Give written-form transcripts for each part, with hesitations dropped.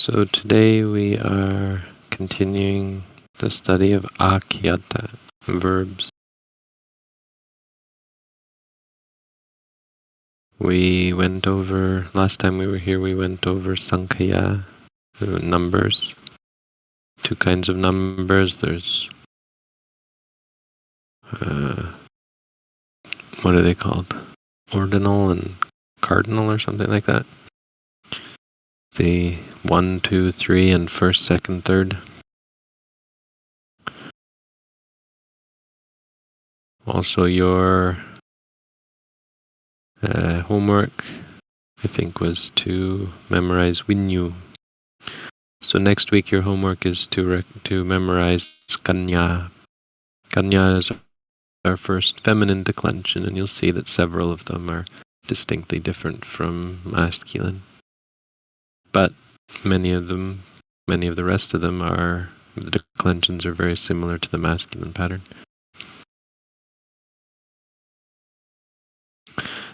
So today we are continuing the study of Akhayāta, verbs. We went over, last time we were here, we went over Sankhya, numbers. Two kinds of numbers. There's, what are they called? Ordinal and cardinal or something like that. The 1, 2, 3, and first, second, third. Also your homework, I think, was to memorize Vinyu. So next week your homework is to memorize Kanya. Kanya is our first feminine declension, and you'll see that several of them are distinctly different from masculine. But many of the rest of them are, the declensions are very similar to the masculine pattern.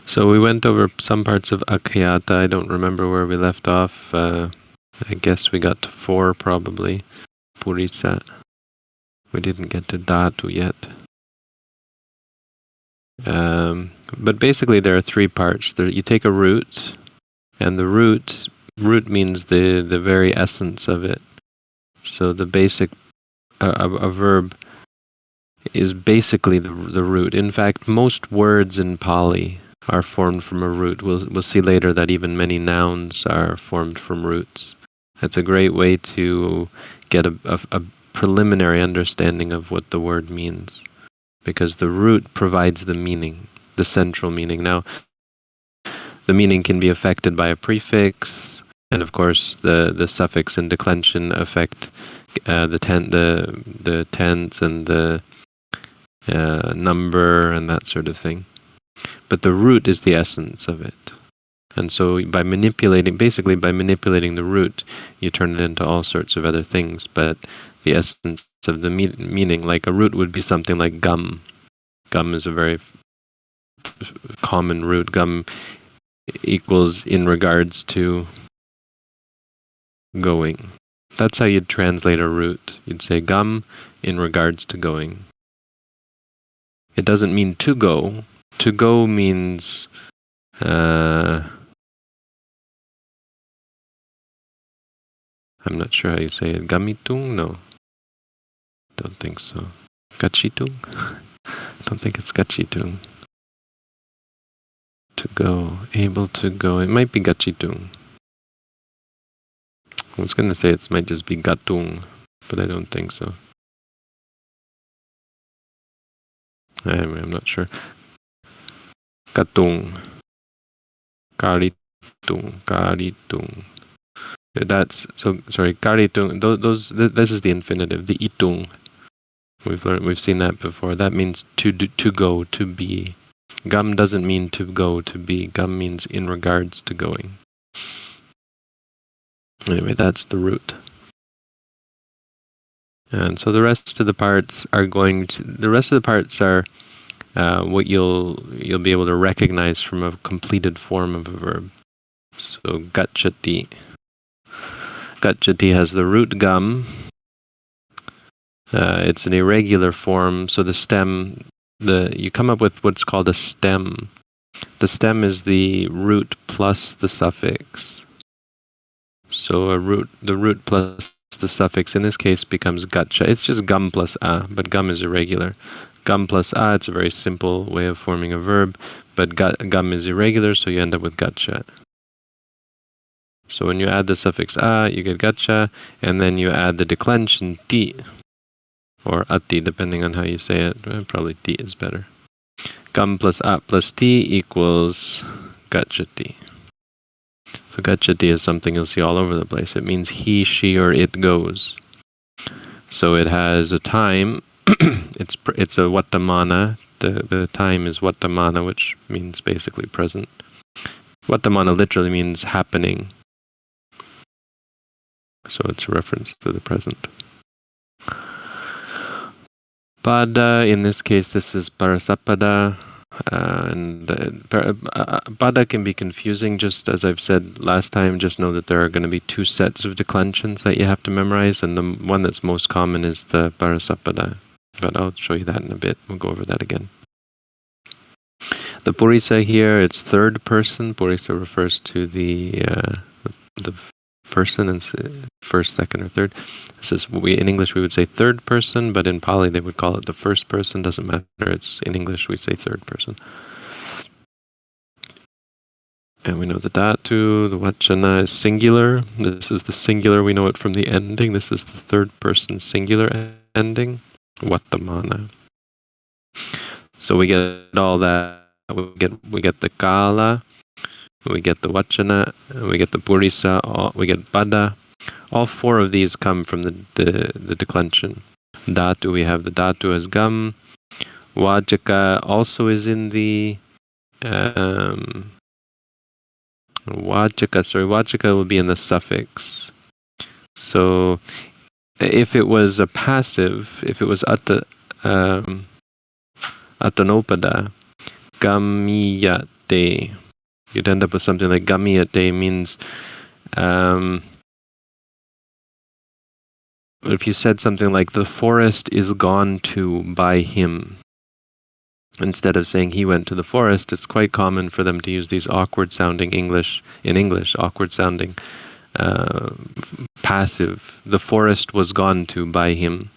So we went over some parts of Akhayāta. I don't remember where we left off. I guess we got to 4 probably. Purisa. We didn't get to Dhatu yet. But basically there are 3 parts. You take a root, and the root means the very essence of it. So the basic, a verb is basically the root. In fact, most words in Pali are formed from a root. We'll see later that even many nouns are formed from roots. That's a great way to get a preliminary understanding of what the word means, because the root provides the meaning, the central meaning. Now, the meaning can be affected by a prefix, and of course the suffix and declension affect the tense and the number and that sort of thing. But the root is the essence of it. And so by manipulating the root, you turn it into all sorts of other things. But the essence of the meaning, like a root would be something like gum. Gum is a very common root. Gum equals in regards to going. That's how you'd translate a root. You'd say gum in regards to going. It doesn't mean to go. To go means I'm not sure how you say it. Gamitung? No. Don't think so. Gachitung? Don't think it's gachitung. To go. Able to go. It might be gachitung. I was going to say it might just be gatung, but I don't think so. Anyway, I'm not sure. Gatung. Karitung. That's so. Sorry, karitung. This is the infinitive. The itung. We've seen that before. That means to go, to be. Gum doesn't mean to go, to be. Gum means in regards to going. Anyway, that's the root. And so the rest of the parts are what you'll be able to recognize from a completed form of a verb. So gacchati. Gacchati has the root gum. It's an irregular form, so the stem, you come up with what's called a stem. The stem is the root plus the suffix. So the root plus the suffix in this case becomes gaccha. It's just gum plus a, but gum is irregular. Gum plus a, it's a very simple way of forming a verb, but gum is irregular, so you end up with gaccha. So when you add the suffix a, you get gaccha, and then you add the declension ti, or ati, depending on how you say it. Probably ti is better. Gum plus a plus ti equals gacchati. So gacchati is something you'll see all over the place. It means he, she, or it goes. So it has a time. It's a Vattamana. The time is Vattamana, which means basically present. Vattamana literally means happening. So it's a reference to the present. Pada, in this case, this is Parasapada. Pada can be confusing, just as I've said last time. Just know that there are going to be two sets of declensions that you have to memorize, and the one that's most common is the Parasapada. But I'll show you that in a bit. We'll go over that again. The Purisa here, it's third person. Purisa refers to the person, and first, second, or third. This is in English we would say third person, but in Pali they would call it the first person. Doesn't matter. It's in English we say third person. And we know the dhatu, the vachana is singular. This is the singular. We know it from the ending. This is the third person singular ending. Vattamana. So we get all that. We get the kala. We get the vachana. We get the purisa. We get pada. All four of these come from the declension. Dhatu, we have the dhatu as gam. Vajaka also is in the Vajaka will be in the suffix. So if it was a passive, if it was atanopada, gamiyate, you'd end up with something like gamiyate means if you said something like the forest is gone to by him, instead of saying he went to the forest, it's quite common for them to use these awkward sounding awkward sounding passive. The forest was gone to by him.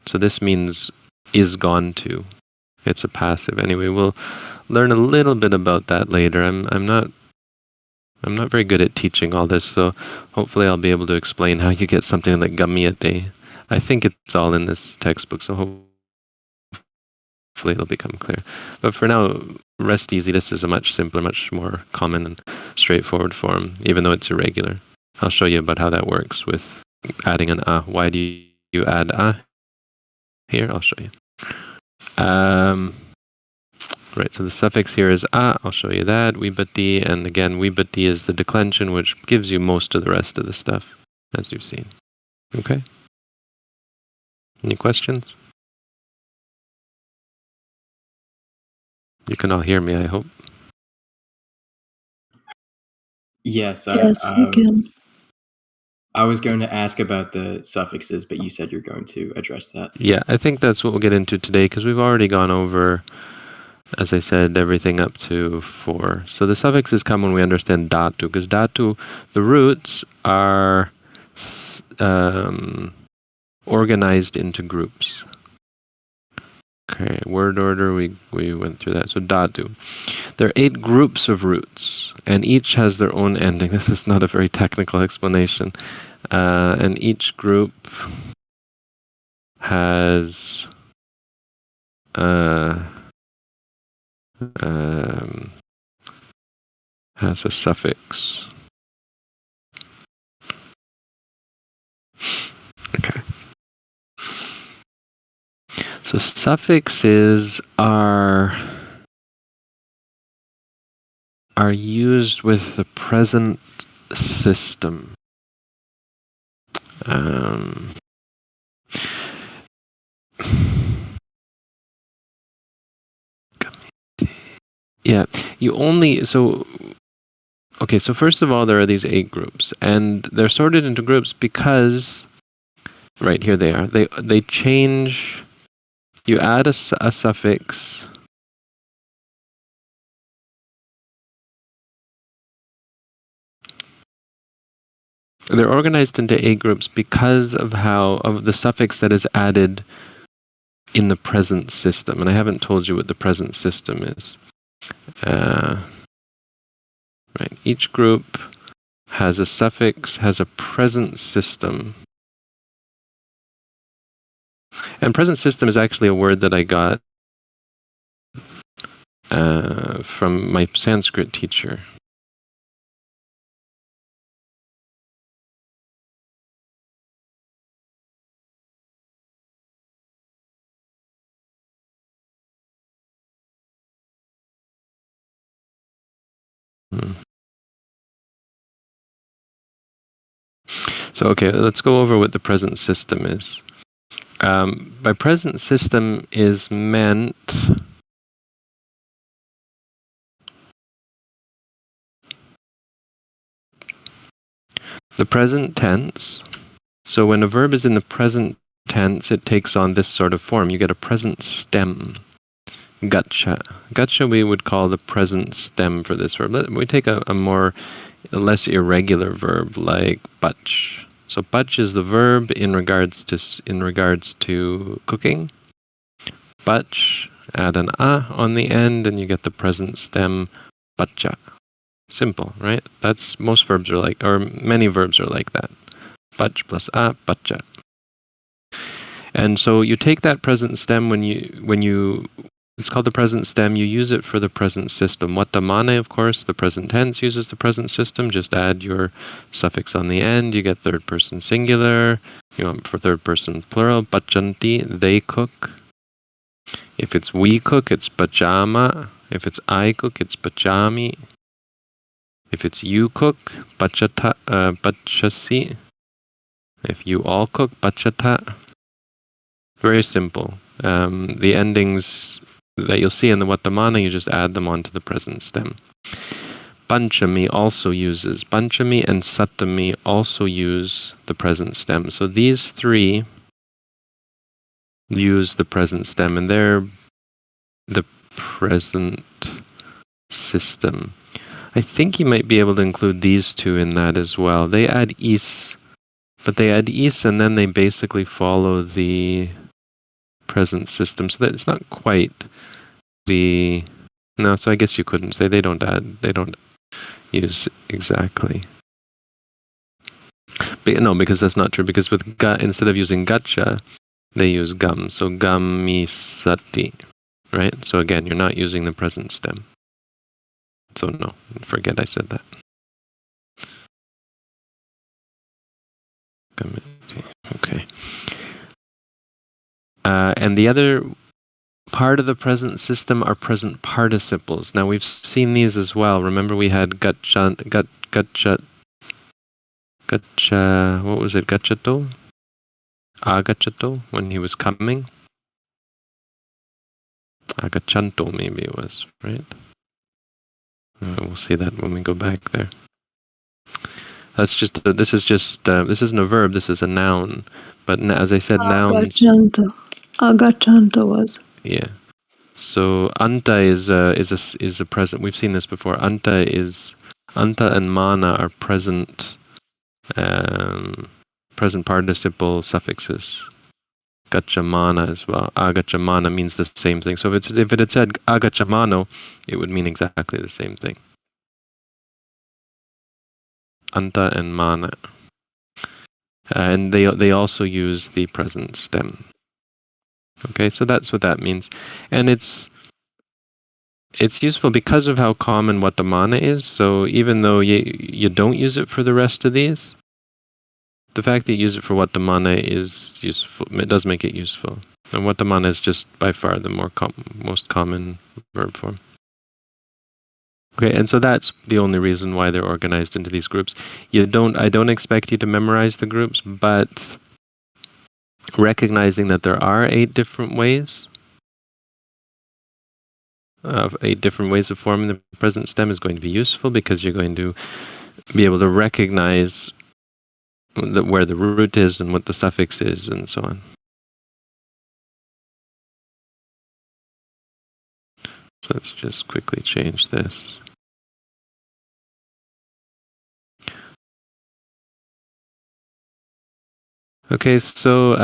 So this means is gone to. It's a passive. Anyway, we'll learn a little bit about that later. I'm not very good at teaching all this, so hopefully I'll be able to explain how you get something like gamiyate. I think it's all in this textbook, so hopefully it'll become clear. But for now, rest easy. This is a much simpler, much more common and straightforward form, even though it's irregular. I'll show you about how that works with adding an a. Why do you add a here? I'll show you. Right, so the suffix here is a. I'll show you that. Vibhati, and again, vibhati is the declension, which gives you most of the rest of the stuff, as you've seen. Okay? Any questions? You can all hear me, I hope. Yes, we can. I was going to ask about the suffixes, but you said you're going to address that. Yeah, I think that's what we'll get into today, because we've already gone over, as I said, everything up to 4. So the suffixes come when we understand dhatu, because dhatu, the roots are organized into groups. Okay, word order, we went through that. So dhatu. There are 8 groups of roots, and each has their own ending. This is not a very technical explanation. And each group has a suffix. Okay. So suffixes are used with the present system. Yeah, so first of all, there are these 8 groups, and they're sorted into groups because, right, here they are. They change. You add a suffix. They're organized into 8 groups because of the suffix that is added in the present system. And I haven't told you what the present system is. Right. Each group has a suffix, has a present system. And present system is actually a word that I got from my Sanskrit teacher. So, okay, let's go over what the present system is. By present system is meant The present tense. So when a verb is in the present tense, it takes on this sort of form. You get a present stem. Gaccha. Gaccha we would call the present stem for this verb. We take a less irregular verb like bach. So bach is the verb in regards to cooking. Bach, add an a on the end, and you get the present stem baccha. Simple, right? That's most verbs are like, or many verbs are like that. Bach plus a, baccha. And so you take that present stem when you it's called the present stem. You use it for the present system. Yuttadhammo, of course, the present tense uses the present system. Just add your suffix on the end. You get third person singular. You want for third person plural. Pachanti, they cook. If it's we cook, it's pachama. If it's I cook, it's pachami. If it's you cook, pachasi. If you all cook, pachata. Very simple. The endings that you'll see in the Yuttadhammo, you just add them onto the present stem. Panchami and Sattami also use the present stem. So these three use the present stem, and they're the present system. I think you might be able to include these two in that as well. They add is, but they add is and then they basically follow the present system. So that it's not quite so I guess you couldn't say they don't use exactly. But no, because that's not true. Because with instead of using gaccha, they use gam. So gamisati, right? So again, you're not using the present stem. So no, forget I said that. Okay. And the other part of the present system are present participles. Now we've seen these as well. Remember we had gaccha, what was it? Gacchato? Agacchato, when he was coming. Agachanto maybe it was, right? We'll see that when we go back there. This isn't a verb, this is a noun. But as I said, nouns. Agachanto was. Yeah. So anta is a present. We've seen this before. Anta and mana are present participle suffixes. Gachamana as well. Agachamana means the same thing. So if it had said agachamano, it would mean exactly the same thing. Anta and mana. And they also use the present stem. Okay, so that's what that means. And it's useful because of how common Yuttadhammo is. So even though you don't use it for the rest of these, the fact that you use it for Yuttadhammo is useful. It does make it useful. And Yuttadhammo is just by far the most common verb form. Okay, and so that's the only reason why they're organized into these groups. I don't expect you to memorize the groups, but recognizing that there are 8 different ways of forming the present stem is going to be useful because you're going to be able to recognize where the root is and what the suffix is and so on. So let's just quickly change this. Okay, so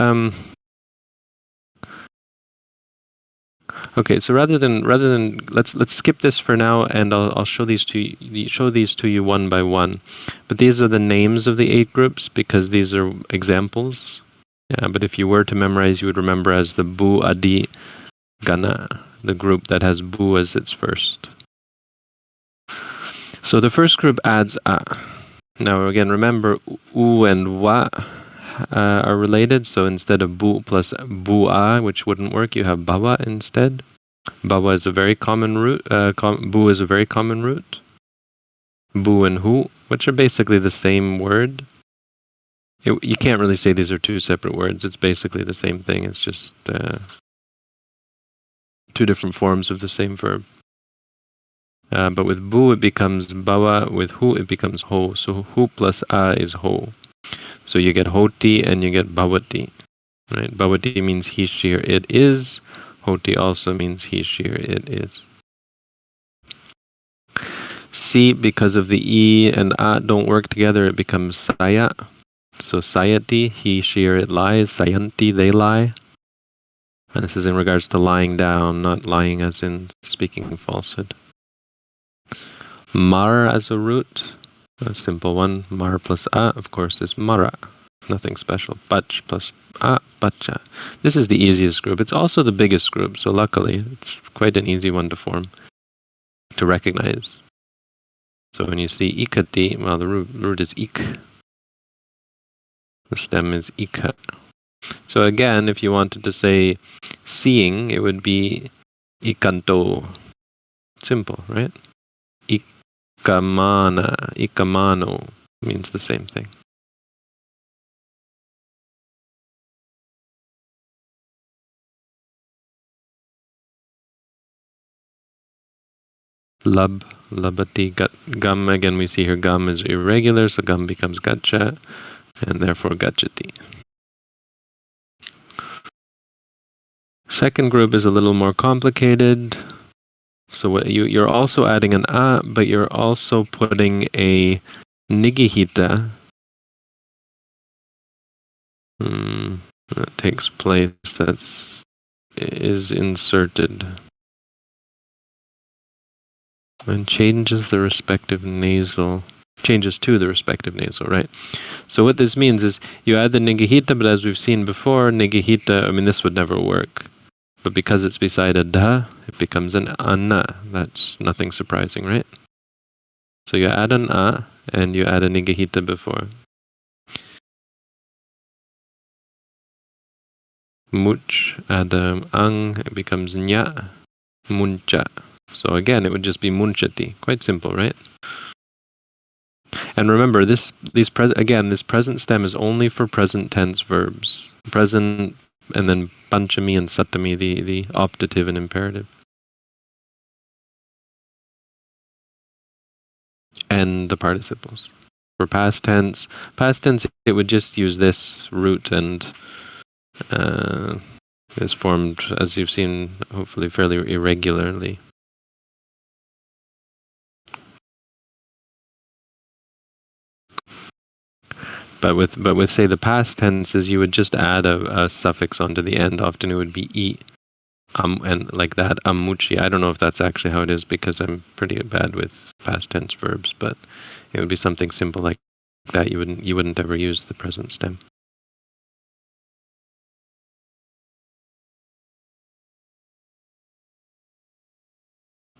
rather than let's skip this for now, and I'll show these to you one by one. But these are the names of the 8 groups because these are examples. Yeah, but if you were to memorize, you would remember as the Bu Adi Gana, the group that has Bu as its first. So the first group adds a. Now again, remember U and Wa are related, so instead of bu plus bu-a, which wouldn't work, you have bawa instead. Bawa is a very common root. Bu is a very common root. Bu and hu, which are basically the same word. You can't really say these are 2 separate words. It's basically the same thing. It's just 2 different forms of the same verb. But with bu, it becomes bawa. With hu, it becomes ho. So hu plus a is ho. So you get hoti and you get bhavati. Right? Bhavati means he, she, or it is. Hoti also means he, she, or it is. Si, because of the e and a don't work together, it becomes saya. So sayati, he, she, or it lies. Sayanti, they lie. And this is in regards to lying down, not lying as in speaking falsehood. Mar as a root, a simple one. Mar plus a, of course, is mara. Nothing special. Bach plus a, bacha. This is the easiest group. It's also the biggest group, so luckily it's quite an easy one to form, to recognize. So when you see ikati, well, the root is ik. The stem is ika. So again, if you wanted to say seeing, it would be ikanto. Simple, right? Ikamana, ikamano means the same thing. Lab, labati, gam. Again, we see here gam is irregular, so gam becomes gacha, and therefore gachati. Second group is a little more complicated. So what you're also adding an a, but you're also putting a nigihita. That takes place, is inserted and changes to the respective nasal, right? So what this means is you add the nigihita, but as we've seen before, nigihita, I mean, this would never work. But because it's beside a da, it becomes an anna. That's nothing surprising, right? So you add an a, and you add a nigihita before. Much, add ang, it becomes nya, muncha. So again, it would just be munchati. Quite simple, right? And remember, this present stem is only for present tense verbs. Present, and then panchami and satami, the optative and imperative. And the participles. For past tense, it would just use this root and is formed, as you've seen, hopefully fairly irregularly. But with say the past tenses, you would just add a suffix onto the end. Often it would be e, and like that, amuchi. I don't know if that's actually how it is because I'm pretty bad with past tense verbs, but it would be something simple like that. You wouldn't ever use the present stem.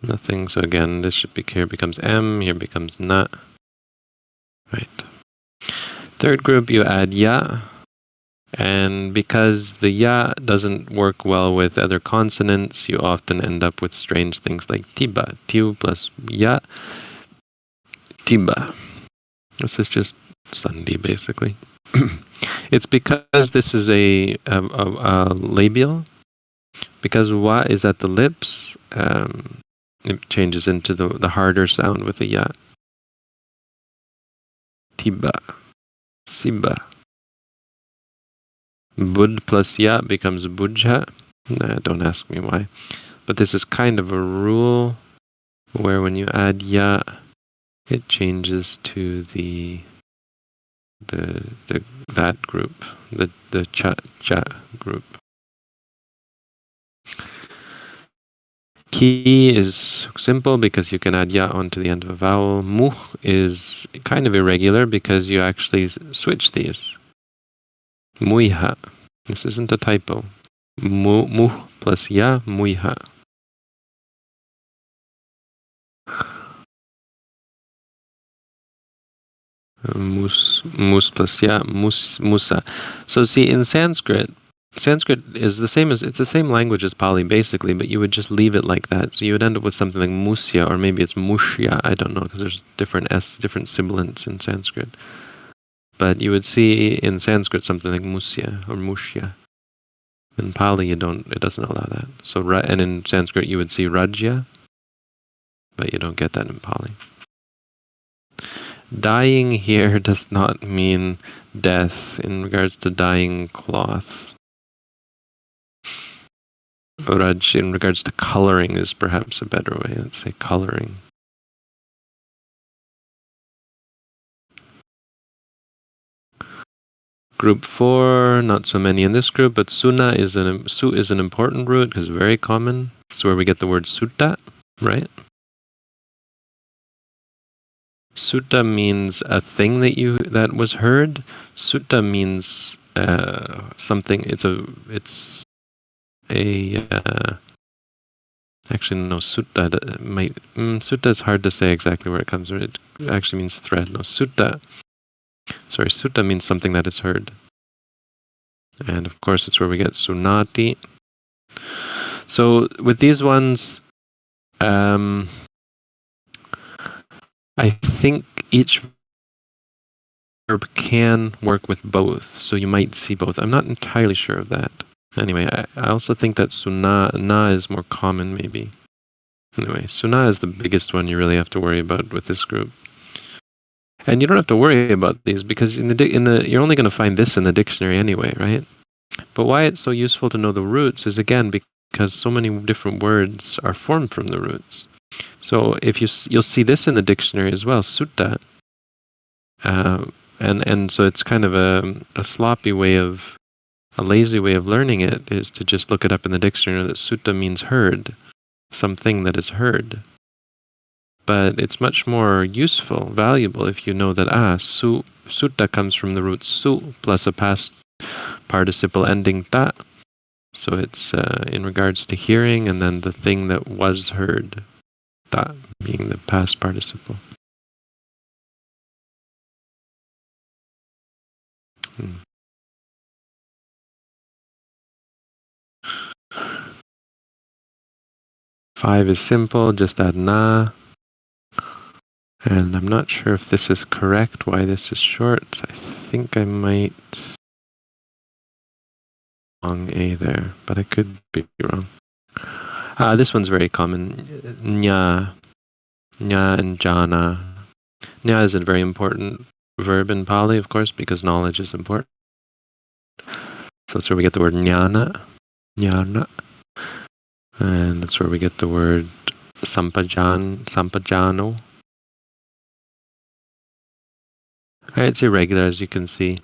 Nothing. So again, this should be here becomes m. Here becomes na. Right. Third group, you add ya. And because the ya doesn't work well with other consonants, you often end up with strange things like tiba. Tiu plus ya, tiba. This is just sandhi, basically. It's because this is a labial. Because wa is at the lips, it changes into the harder sound with the ya. Tiba. Siba. Bud plus ya becomes bujha. Nah, don't ask me why. But this is kind of a rule where when you add ya, it changes to that group, the cha group. Ki is simple because you can add ya onto the end of a vowel. Mu is kind of irregular because you actually switch these. Muiha. This isn't a typo. Mu plus ya, muiha. Mus plus ya, musa. So see, in Sanskrit is it's the same language as Pali basically, but you would just leave it like that. So you would end up with something like musya, or maybe it's mushya. I don't know, because there's different sibilants in Sanskrit. But you would see in Sanskrit something like musya or mushya. In Pali, it doesn't allow that. So and in Sanskrit, you would see rajya, but you don't get that in Pali. Dyeing here does not mean death in regards to dyeing cloth. Raj, in regards to coloring, is perhaps a better way. Let's say coloring. Group 4, not so many in this group, but suna is an important root because it's very common. It's where we get the word sutta, right? Sutta means a thing that was heard. Sutta means something. Actually no. Sutta is hard to say exactly where it comes from. It actually means thread. No, sutta means something that is heard. And of course, it's where we get sunati. So with these ones, I think each verb can work with both. So you might see both. I'm not entirely sure of that. Anyway, I also think that na is more common, maybe. Anyway, suna is the biggest one you really have to worry about with this group. And you don't have to worry about these because you're only going to find this in the dictionary anyway, right? But why it's so useful to know the roots is, again, because so many different words are formed from the roots. So if you'll see this in the dictionary as well, sutta. And so it's kind of a sloppy way of, a lazy way of learning it is to just look it up in the dictionary that sutta means heard, something that is heard. But it's much more useful, valuable, if you know that sutta comes from the root su plus a past participle ending ta. So it's in regards to hearing, and then the thing that was heard, ta being the past participle. 5 is simple, just add na. And I'm not sure if this is correct, why this is short. I think I might wrong A there, but I could be wrong. This one's very common. Nya and jhana. Nya is a very important verb in Pali, of course, because knowledge is important. So that's where we get the word jnana. And that's where we get the word sampajano. Alright, it's irregular, as you can see.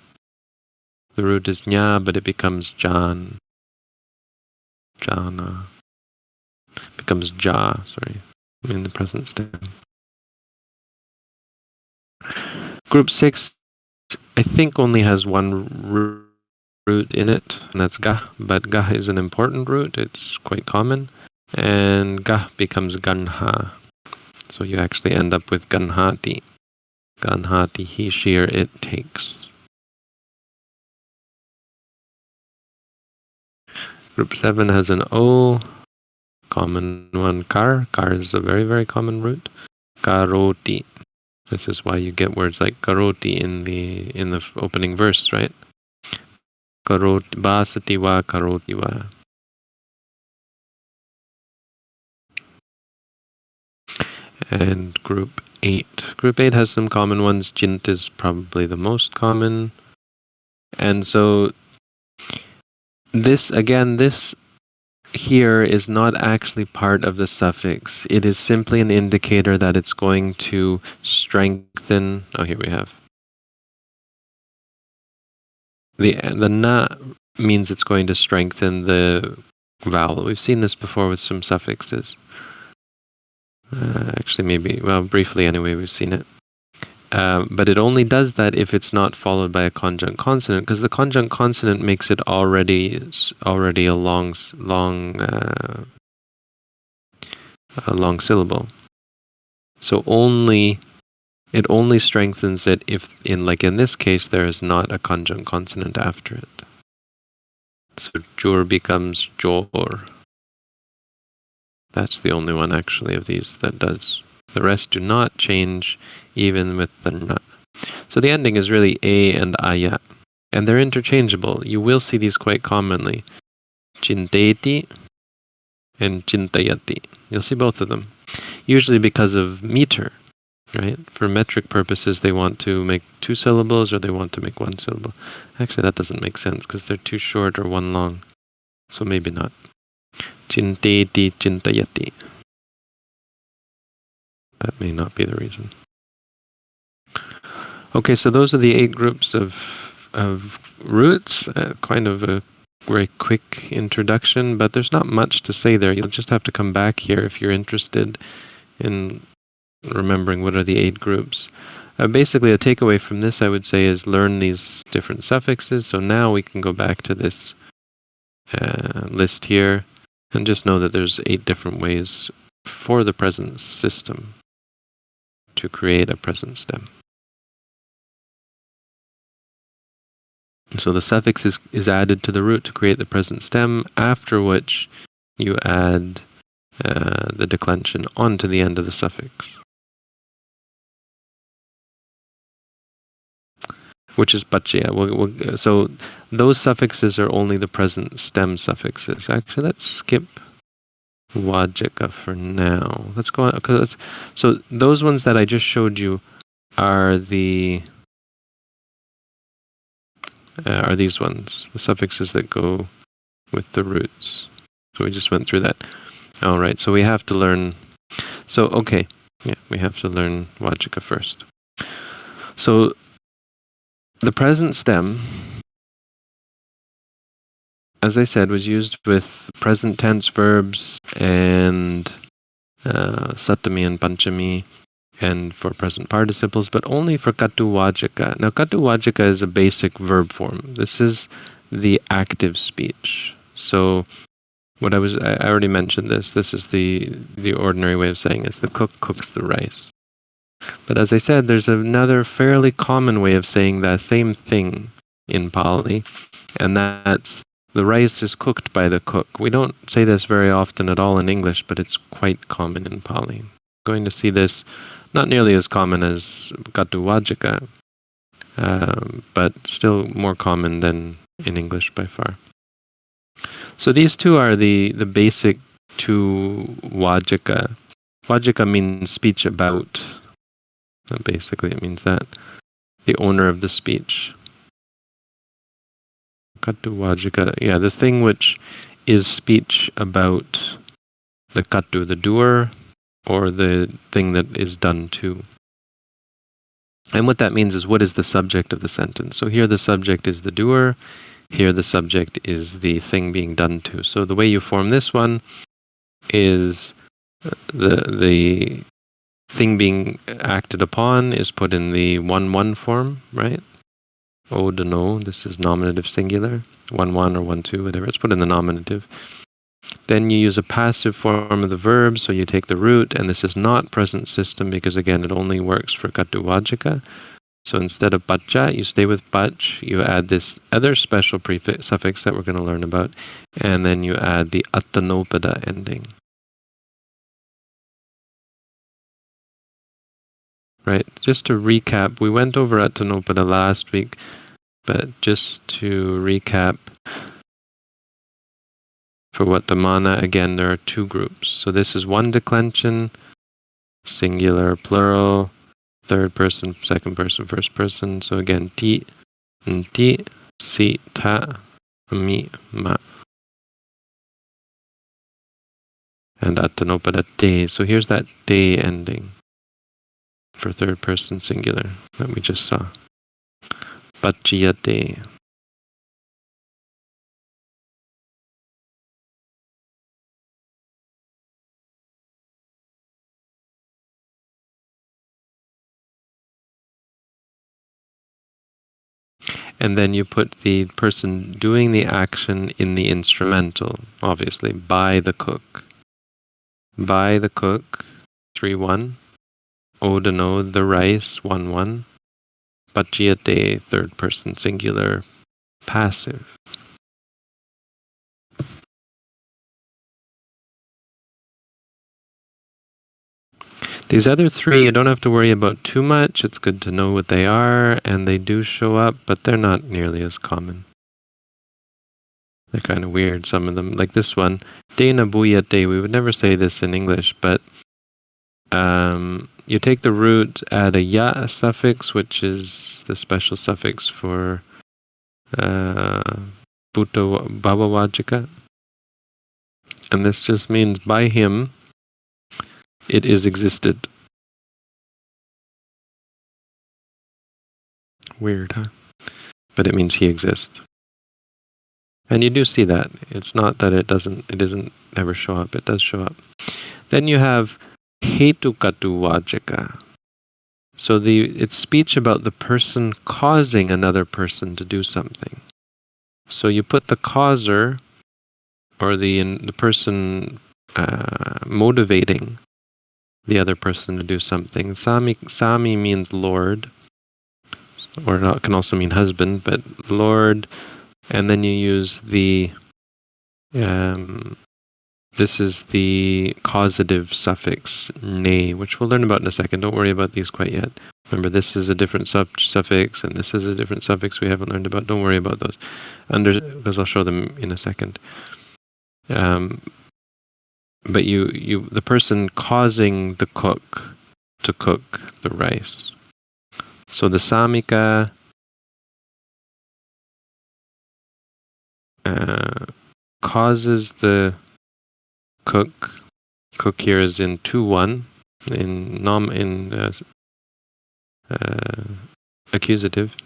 The root is nya, but it becomes jhana. Becomes ja, in the present stem. Group 6, I think, only has one root in it, and that's ga, but ga is an important root. It's quite common. And ga becomes ganha. So you actually end up with ganhati. Ganhati, he, she, or it takes. Group 7 has an O, common one, kar. Kar is a very, very common root. Karoti. This is why you get words like karoti in the opening verse, right? Karoti, basati wa, karoti wa. And group 8. Group 8 has some common ones. Jint is probably the most common. And so this here is not actually part of the suffix. It is simply an indicator that it's going to strengthen. Oh, here we have. The na means it's going to strengthen the vowel. We've seen this before with some suffixes. Actually, briefly anyway, we've seen it. But it only does that if it's not followed by a conjunct consonant, because the conjunct consonant makes it already a long syllable. So it only strengthens it if, in this case, there is not a conjunct consonant after it. So jur becomes jor. That's the only one actually of these that does. The rest do not change even with the na. So the ending is really a and aya. And they're interchangeable. You will see these quite commonly. Chinteti and chintayati. You'll see both of them. usually because of meter, right? For metric purposes, they want to make 2 syllables or they want to make 1 syllable. Actually, that doesn't make sense because they're 2 short or 1 long. So maybe not. Chinteti, chintayati. That may not be the reason. Okay, so those are the 8 groups of roots. Kind of a very quick introduction, but there's not much to say there. You'll just have to come back here if you're interested in remembering what are the 8 groups. Basically, a takeaway from this, I would say, is learn these different suffixes. So now we can go back to this list here and just know that there's 8 different ways for the present system to create a present stem. So the suffix is added to the root to create the present stem, after which you add the declension onto the end of the suffix, which is pacchaya. So those suffixes are only the present stem suffixes. Actually, let's skip vajika for now. Let's go on. So those ones that I just showed you are these ones, the suffixes that go with the roots. So we just went through that. All right, so we have to learn. So, okay, yeah, we have to learn vajika first. So the present stem, as I said, was used with present tense verbs and satami and panchami, and for present participles, but only for katu vajika. Now, katu vajika is a basic verb form. This is the active speech. So I already mentioned this. This is the ordinary way of saying it. The cook cooks the rice. But as I said, there's another fairly common way of saying that same thing in Pali, and that's the rice is cooked by the cook. We don't say this very often at all in English, but it's quite common in Pali. We're going to see this not nearly as common as katu vajika, but still more common than in English by far. So these two are the basic 2 vajika. Vajika means speech about. Basically, it means that. The owner of the speech. Katu vajika, yeah, the thing which is speech about the katu, the doer, or the thing that is done to. And what that means is, what is the subject of the sentence? So here the subject is the doer, here the subject is the thing being done to. So the way you form this one is the thing being acted upon is put in the 1-1 form, right? Yuttadhammo, this is nominative singular, 1-1 or 1-2, whatever, it's put in the nominative. Then you use a passive form of the verb, so you take the root, and this is not present system because, again, it only works for katu vajika. So instead of pacha, you stay with pach, you add this other special suffix that we're going to learn about, and then you add the attanopada ending. Right, just to recap, we went over attanopada last week, but just to recap, for Yuttadhammo, again, there are 2 groups. So this is 1 declension, singular, plural, 3rd person, 2nd person, 1st person. So again, ti, nti, si, ta, mi, ma. And attanopada te. So here's that te ending for 3rd person singular that we just saw. Pacchiyate. And then you put the person doing the action in the instrumental, obviously, by the cook. By the cook, 3-1. Yuttadhammo, the rice, 1-1. Pacchiyate, 3rd person singular, passive. These other 3 you don't have to worry about too much. It's good to know what they are, and they do show up, but they're not nearly as common. They're kind of weird, some of them. Like this one, te na buyate. We would never say this in English, but You take the root, add a ya suffix, which is the special suffix for bhavavajika. And this just means by him it is existed. Weird, huh? But it means he exists. And you do see that. It's not that it doesn't never show up. It does show up. Then you have hetukatu vajika. So it's speech about the person causing another person to do something. So you put the causer, or the person motivating the other person to do something. Sami means Lord, or it can also mean husband, but Lord, and then you use the this is the causative suffix ne, which we'll learn about in a second. Don't worry about these quite yet. Remember, this is a different suffix, and this is a different suffix we haven't learned about. Don't worry about those, because I'll show them in a second. But the person causing the cook to cook the rice. So the samika causes the cook here is in 2-1 in accusative,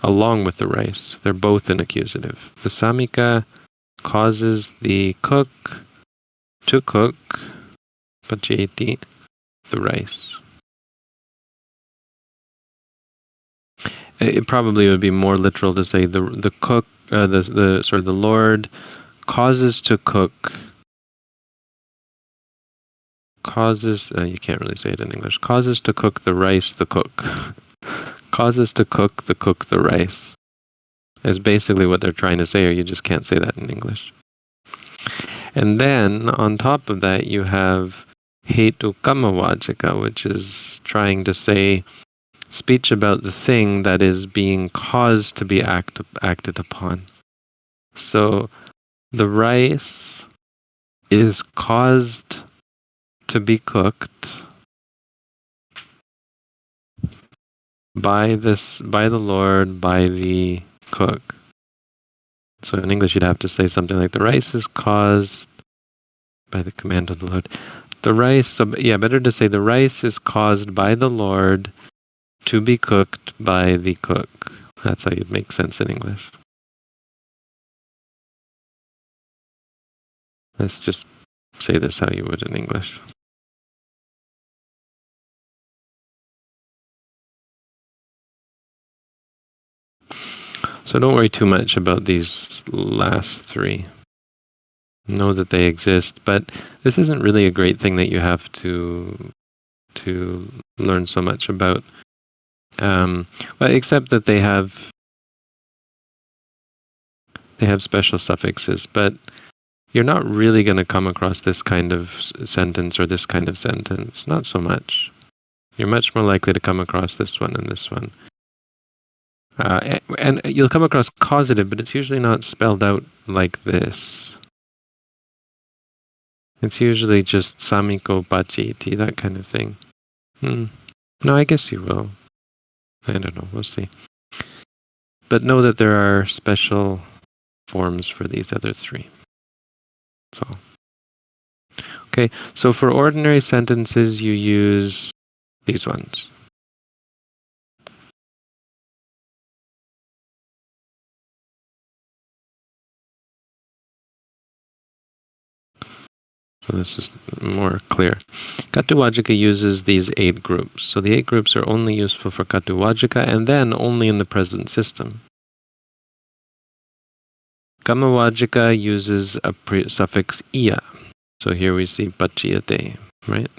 along with the rice. They're both in accusative. The samika causes the cook to cook paceti, the rice. It probably would be more literal to say the cook the Lord causes to cook. Causes, you can't really say it in English. Causes to cook the rice, the cook. Causes to cook the rice. Is basically what they're trying to say, or you just can't say that in English. And then, on top of that, you have hetukama vajika, which is trying to say speech about the thing that is being caused to be acted upon. So, the rice is caused to be cooked by the Lord, by the cook. So in English you'd have to say something like, the rice is caused by the command of the Lord. The rice, better to say the rice is caused by the Lord to be cooked by the cook. That's how you'd make sense in English. Let's just say this how you would in English. So don't worry too much about these last three. Know that they exist, but this isn't really a great thing that you have to learn so much about. Except that they have special suffixes, but you're not really going to come across this kind of sentence or this kind of sentence. Not so much. You're much more likely to come across this one and this one. And you'll come across causative, but it's usually not spelled out like this. It's usually just samiko paceti, that kind of thing. No, I guess you will. I don't know, we'll see. But know that there are special forms for these other three. That's all. Okay, so for ordinary sentences, you use these ones. So this is more clear. Katuvajika uses these 8 groups. So the 8 groups are only useful for Katuvajika and then only in the present system. Kamavajika uses a suffix iya. So here we see paciyate, right?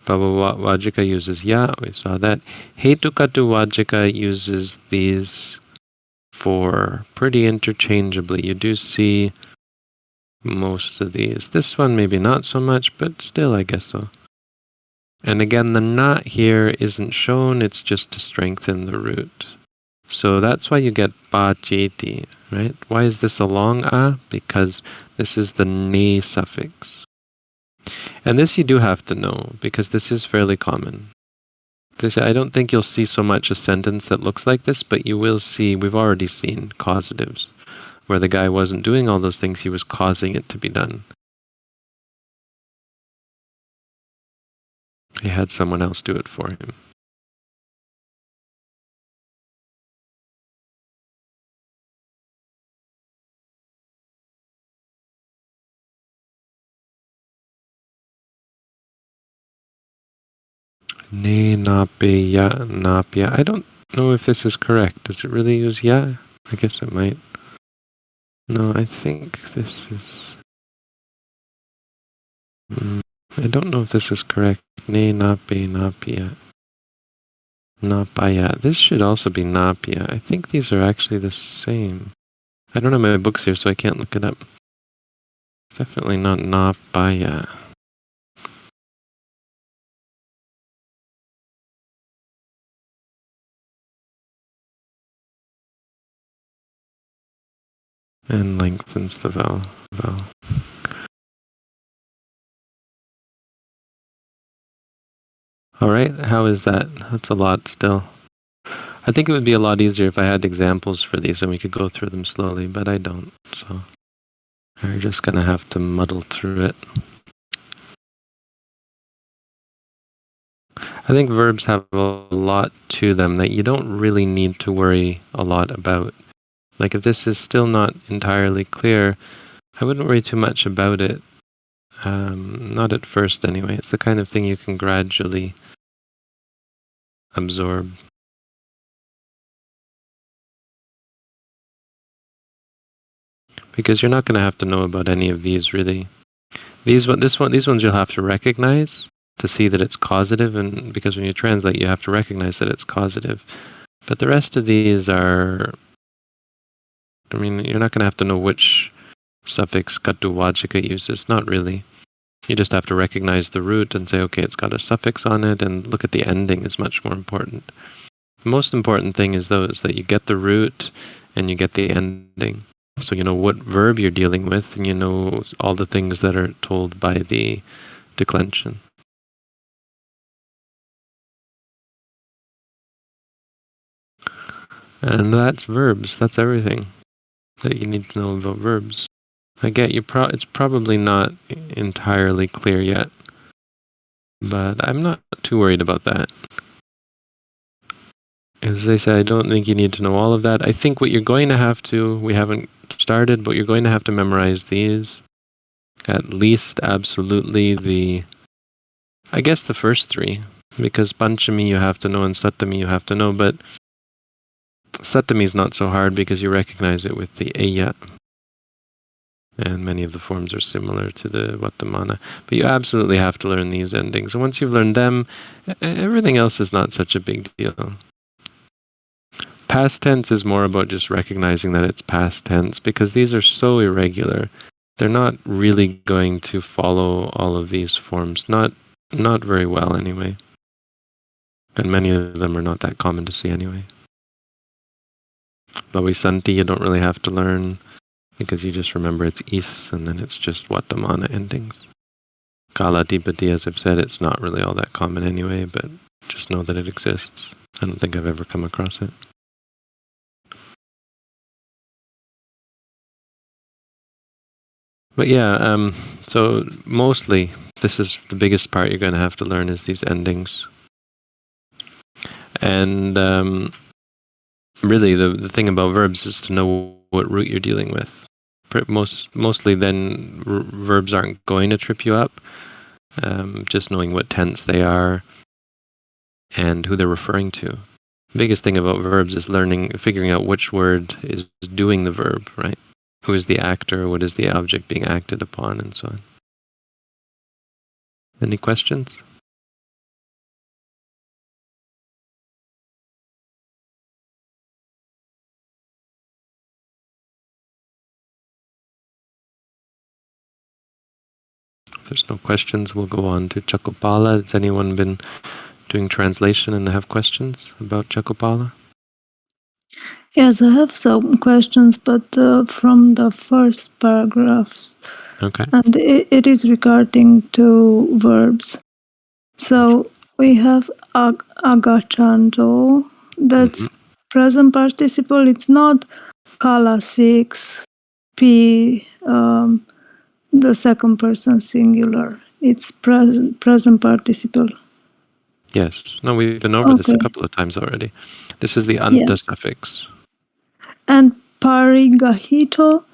Bhavavajika uses ya, we saw that. Hetukatuvajika uses these 4 pretty interchangeably. You do see most of these. This one maybe not so much, but still I guess so. And again, the not here isn't shown, it's just to strengthen the root. So that's why you get paceti, right? Why is this a long a? Because this is the ne suffix. And this you do have to know, because this is fairly common. I don't think you'll see so much a sentence that looks like this, but you will see, we've already seen causatives, where the guy wasn't doing all those things, he was causing it to be done. He had someone else do it for him. Ne, nape, ya, napya. I don't know if this is correct. Does it really use ya? I guess it might. No, I think this is... I don't know if this is correct. Ne, nape, napya. Napaya. This should also be napya. I think these are actually the same. I don't have my books here, so I can't look it up. It's definitely not napaya. And lengthens the vowel. All right, how is that? That's a lot still. I think it would be a lot easier if I had examples for these and we could go through them slowly, but I don't, so we're just going to have to muddle through it. I think verbs have a lot to them that you don't really need to worry a lot about. Like if this is still not entirely clear, I wouldn't worry too much about it. Not at first anyway. It's the kind of thing you can gradually absorb. Because you're not going to have to know about any of these really. These ones you'll have to recognize to see that it's causative, and because when you translate you have to recognize that it's causative. But the rest of these are, I mean, you're not going to have to know which suffix katuvachika uses, not really. You just have to recognize the root and say, okay, it's got a suffix on it, and look at the ending is much more important. The most important thing is that you get the root and you get the ending. So you know what verb you're dealing with, and you know all the things that are told by the declension. And that's verbs. That's everything that you need to know about verbs. I get you. It's probably not entirely clear yet, but I'm not too worried about that. As I say, I don't think you need to know all of that. I think what you're going to have to, we haven't started, but you're going to have to memorize these. At least absolutely I guess the first three, because Panchami you have to know and Sattami you have to know, but Sattami is not so hard because you recognize it with the Eya. And many of the forms are similar to the Vattamana. But you absolutely have to learn these endings. And once you've learned them, everything else is not such a big deal. Past tense is more about just recognizing that it's past tense, because these are so irregular. They're not really going to follow all of these forms. Not very well anyway. And many of them are not that common to see anyway. Bhavisanti you don't really have to learn, because you just remember it's is, and then it's just Vattamana endings. Kalatipati, as I've said, it's not really all that common anyway, but just know that it exists. I don't think I've ever come across it. But yeah, so mostly this is the biggest part you're going to have to learn is these endings. And really the thing about verbs is to know what root you're dealing with. Mostly then verbs aren't going to trip you up. Just knowing what tense they are and who they're referring to. The biggest thing about verbs is figuring out which word is doing the verb, right? Who is the actor, what is the object being acted upon, and so on. Any questions? If there's no questions, we'll go on to Chakupala. Has anyone been doing translation and they have questions about Chakupala? Yes, I have some questions, but from the first paragraphs. Okay. and it is regarding to verbs. So we have agachanto, that's present participle. It's not kala 6, p, the second person singular. It's present participle. Yes. No, we've been over this a Okay. couple of times already. This is the Yeah. anta suffix. And parigahito,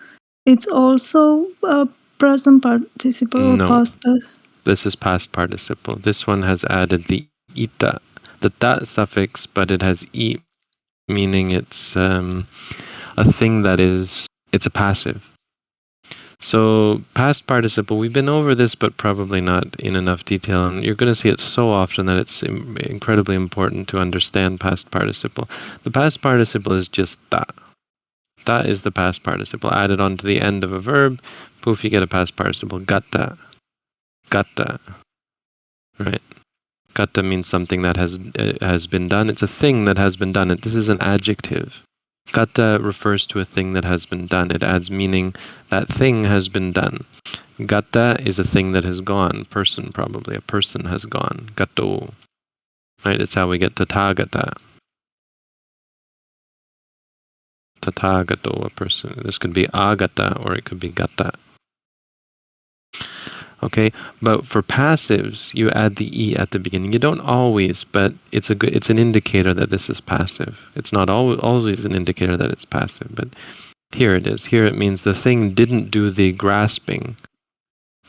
it's also a present participle or No. past participle. This is past participle. This one has added the ita, the ta suffix, but it has e, meaning it's a thing that is, it's a passive. So past participle, we've been over this, but probably not in enough detail. And you're going to see it so often that it's incredibly important to understand past participle. The past participle is just ta. Ta is the past participle added onto the end of a verb. Poof, you get a past participle. Gatta. Gatta. Right. Gatta means something that has been done. It's a thing that has been done. This is an adjective. Gatta refers to a thing that has been done. It adds meaning. That thing has been done. Gatta is a thing that has gone. Person, probably. A person has gone. Gatto. Right? It's how we get tathagata. Tathagato, a person. This could be agata or it could be gatta. Okay, but for passives, you add the e at the beginning. You don't always, but it's an indicator that this is passive. It's not always an indicator that it's passive, but here it is. Here it means the thing didn't do the grasping.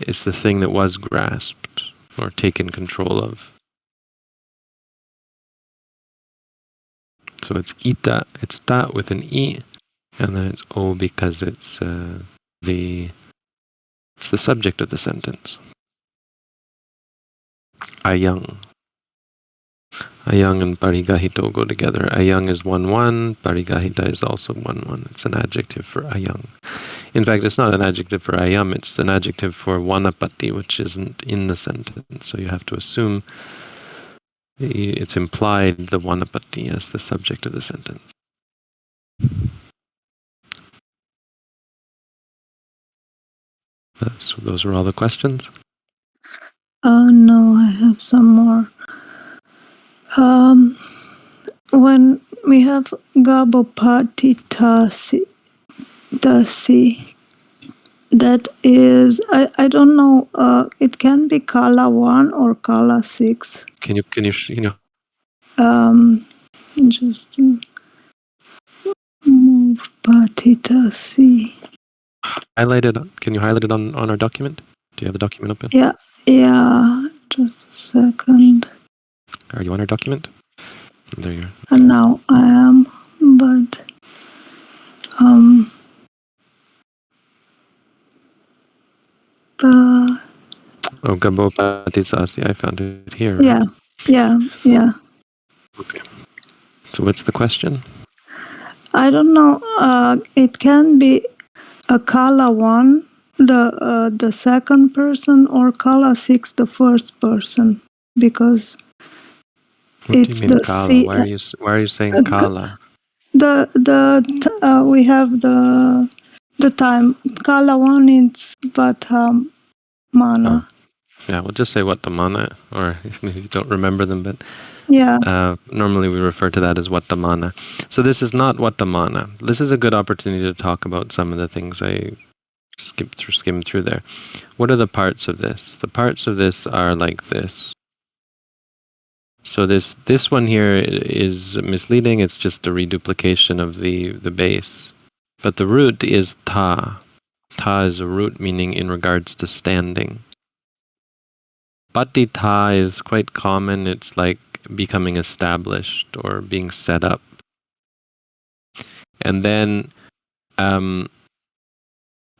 It's the thing that was grasped or taken control of. So it's ita, it's ta with an e, and then it's o because it's the subject of the sentence. Ayang. Ayang and parigahito go together. Ayang is 1-1. Parigahita is also 1-1. It's an adjective for ayang. In fact, it's not an adjective for ayam. It's an adjective for wanapati, which isn't in the sentence. So you have to assume it's implied the wanapati as the subject of the sentence. So those are all the questions. No, I have some more. When we have gabopati tasi, that is, I don't know, it can be kala 1 or kala 6. Can you Just move patitasi. highlight it? Can you highlight it on our document? Do you have the document open? Yeah, just a second. Are you on our document? There you are. And now I am, but Oh, gabopati sasi. I found it here. yeah. Okay. So what's the question? I don't know. It can be a kala 1, the second person, or kala 6, the first person, because What do it's you mean the kala? C. Why are you saying kala? We have the time. Kala 1 is mana. Oh. Yeah, we'll just say Wattamana, or if you don't remember them, but Yeah. normally we refer to that as Wattamana. So this is not Wattamana. This is a good opportunity to talk about some of the things I skimmed through there. What are the parts of this? The parts of this are like this. So this one here is misleading. It's just a reduplication of the base. But the root is ta. Ta is a root meaning in regards to standing. Patita is quite common. It's like becoming established or being set up. And then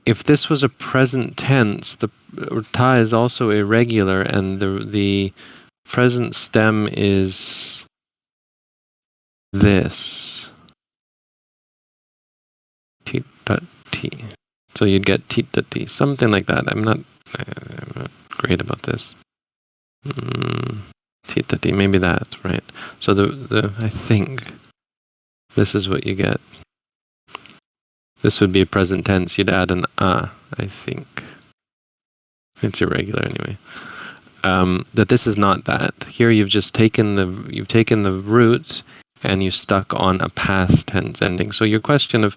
if this was a present tense, the ta is also irregular, and the present stem is this. Titati. So you'd get titati, something like that. I'm not great about this. Titati, maybe that, right? So the I think this is what you get. This would be a present tense. You'd add an I think. It's irregular anyway. That this is not that. Here you've just taken the root and you stuck on a past tense ending. So your question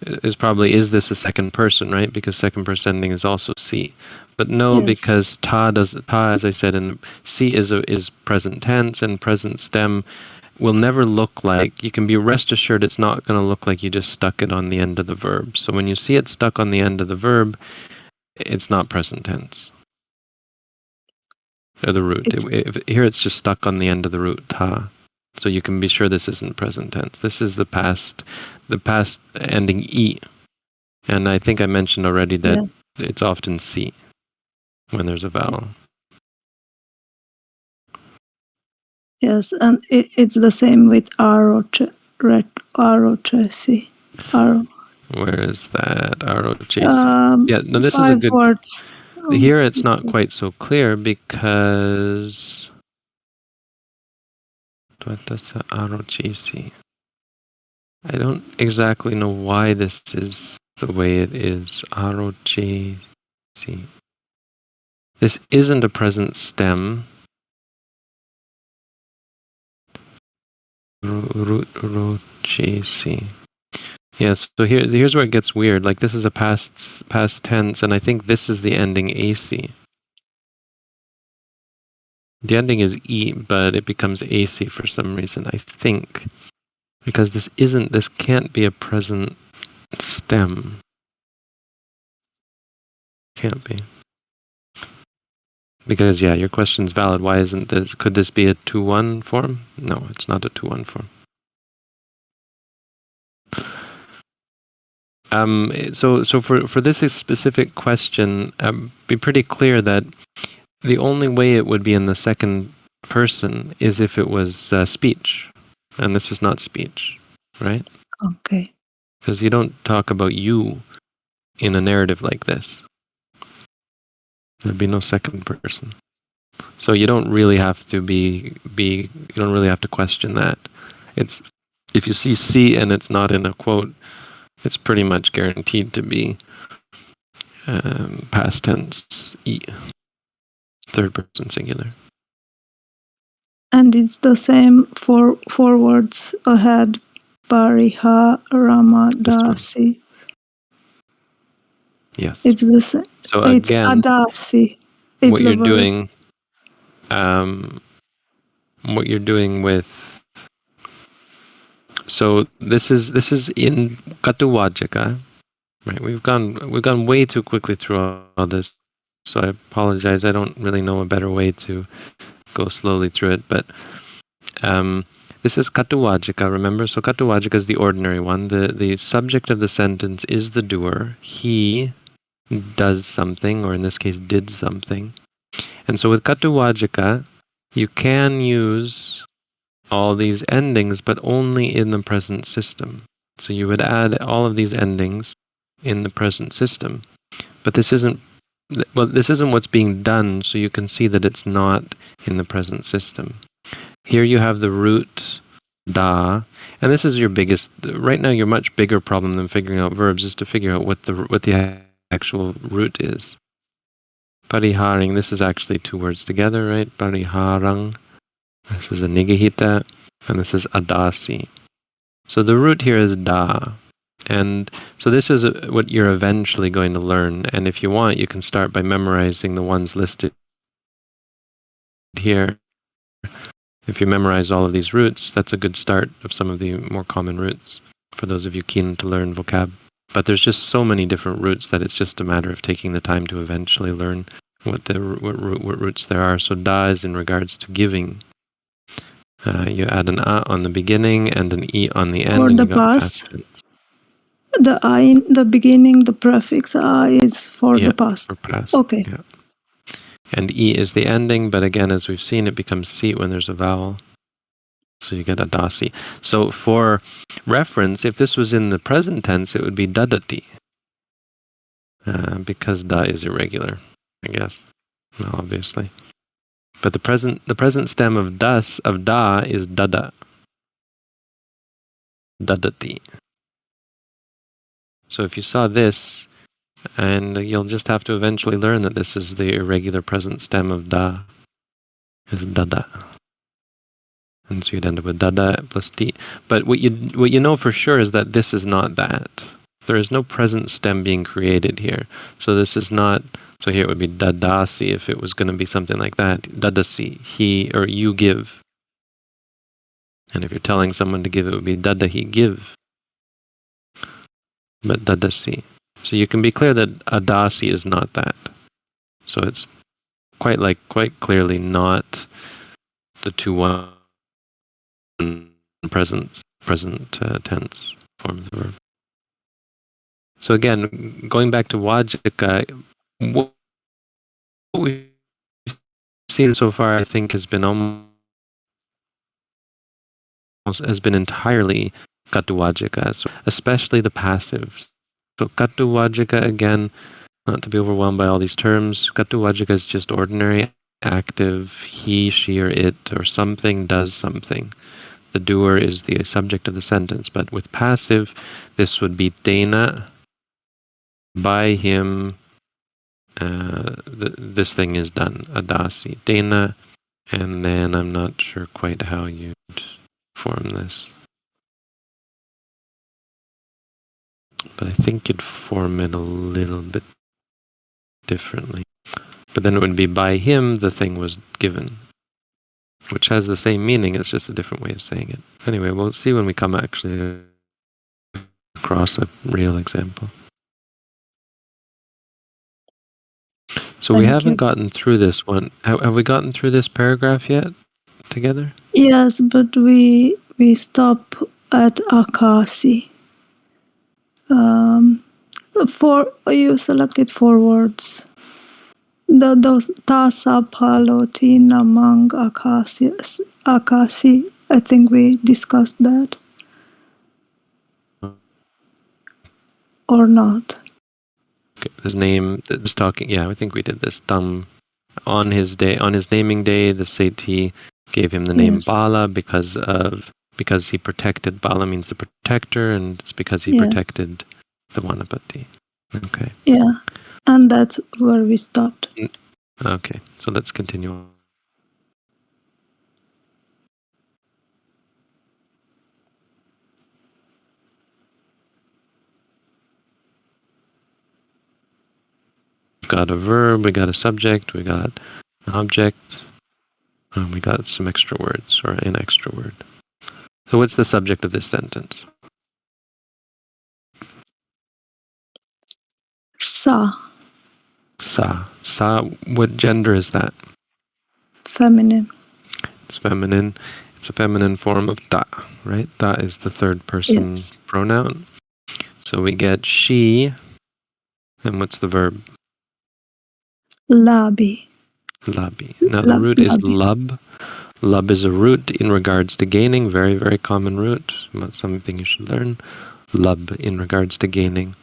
is probably, is this a second person, right? Because second person ending is also si. But no, Yes. because ta, as I said, in si is present tense, and present stem will never look like, you can be rest assured it's not going to look like you just stuck it on the end of the verb. So when you see it stuck on the end of the verb, it's not present tense. Or the root. Here it's just stuck on the end of the root, ta. So you can be sure this isn't present tense. This is the past ending e. And I think I mentioned already that it's often si when there's a vowel. Yes, and it's the same with arochesi. Aro. Where is that? Arochesi. Yeah, no, this is a 5 good... words. Here it's not quite so clear because... Arochesi. I don't exactly know why this is the way it is. Arochesi. This isn't a present stem. Rochesi. Yes, so here's where it gets weird. Like, this is a past tense, and I think this is the ending AC. The ending is E, but it becomes AC for some reason, I think. Because this can't be a present stem. Can't be. Because, yeah, your question's valid. Why isn't this? Could this be a 2-1 form? No, it's not a 2-1 form. So for this specific question, be pretty clear that the only way it would be in the second person is if it was speech. And this is not speech, right? Okay. Because you don't talk about you in a narrative like this. There'd be no second person. So you don't really have to you don't really have to question that. It's, if you see C and it's not in a quote, it's pretty much guaranteed to be past tense E, third person singular. And it's the same for words ahead. Pariha Ramadasi. Yes. It's the same. So It's again, adasi. It's what the you're verb. doing with, so this is in Katuvajaka, right? We've gone way too quickly through all this, so I apologize. I don't really know a better way to go slowly through it, but this is Katuvajaka, remember? So Katuvajaka is the ordinary one. The subject of the sentence is the doer. He does something, or in this case, did something. And so with Katuvajaka, you can use all these endings, but only in the present system. So you would add all of these endings in the present system. But this isn't what's being done, so you can see that it's not in the present system. Here you have the root da, and this is your biggest, right now your much bigger problem than figuring out verbs is to figure out what the actual root is. Pariharing, this is actually 2 words together, right? Pariharang. This is a nigahita, and this is adasi. So the root here is da. And so this is what you're eventually going to learn. And if you want, you can start by memorizing the ones listed here. If you memorize all of these roots, that's a good start of some of the more common roots for those of you keen to learn vocab. But there's just so many different roots that it's just a matter of taking the time to eventually learn what roots there are. So da is in regards to giving. You add an a on the beginning and an e on the end. Or and the you got past. tense. The I in the beginning, the prefix I is for the past. For past. Okay. Yeah. And e is the ending, but again, as we've seen, it becomes si when there's a vowel. So you get adasi. So for reference, if this was in the present tense, it would be dadati. Because da is irregular, I guess. Well, obviously. But the present stem of da is dada. Dadati. So if you saw this, And you'll just have to eventually learn that this is the irregular present stem of da, is dada. And so you'd end up with dada plus ti. But what you know for sure is that this is not that. There is no present stem being created here. So this is not, so here it would be dadasi if it was going to be something like that. Dadasi, he or you give. And if you're telling someone to give, it would be dadahi, give. But dadasi. So you can be clear that adasi is not that. So it's quite clearly not the 2-1 present tense form of the verb. So again, going back to Vajika, what we've seen so far, I think, has been entirely Katuvajika, so especially the passives. So Katuvajika, again, not to be overwhelmed by all these terms, Katuvajika is just ordinary, active, he, she, or it, or something does something. The doer is the subject of the sentence. But with passive, this would be tena, by him, this thing is done, adasi, tena, and then I'm not sure quite how you'd form this. But I think you'd form it a little bit differently. But then it would be by him, the thing was given, which has the same meaning, it's just a different way of saying it. Anyway, we'll see when we come actually across a real example. So we haven't gotten through this one. Have we gotten through this paragraph yet together? Yes, but we stop at akasi. You selected 4 words. Those tasa, palo, tina, mang, akasi. I think we discussed that. Or not. Okay, his name is talking. Yeah, I think we did this. On his naming day, the Sethi gave him the name Bala because he protected. Bala means the protector, and it's because he protected the Vanapati. Okay. Yeah, and that's where we stopped. Okay, so let's continue. We got a verb, we got a subject, we got an object, and we got some extra words, or an extra word. So what's the subject of this sentence? Sa. Sa. What gender is that? Feminine. It's feminine. It's a feminine form of ta, right? Ta is the third person pronoun. So we get she, and what's the verb? Labi. Labi. Now the root is lub. Lub is a root in regards to gaining, very, very common root, something you should learn. Lub in regards to gaining.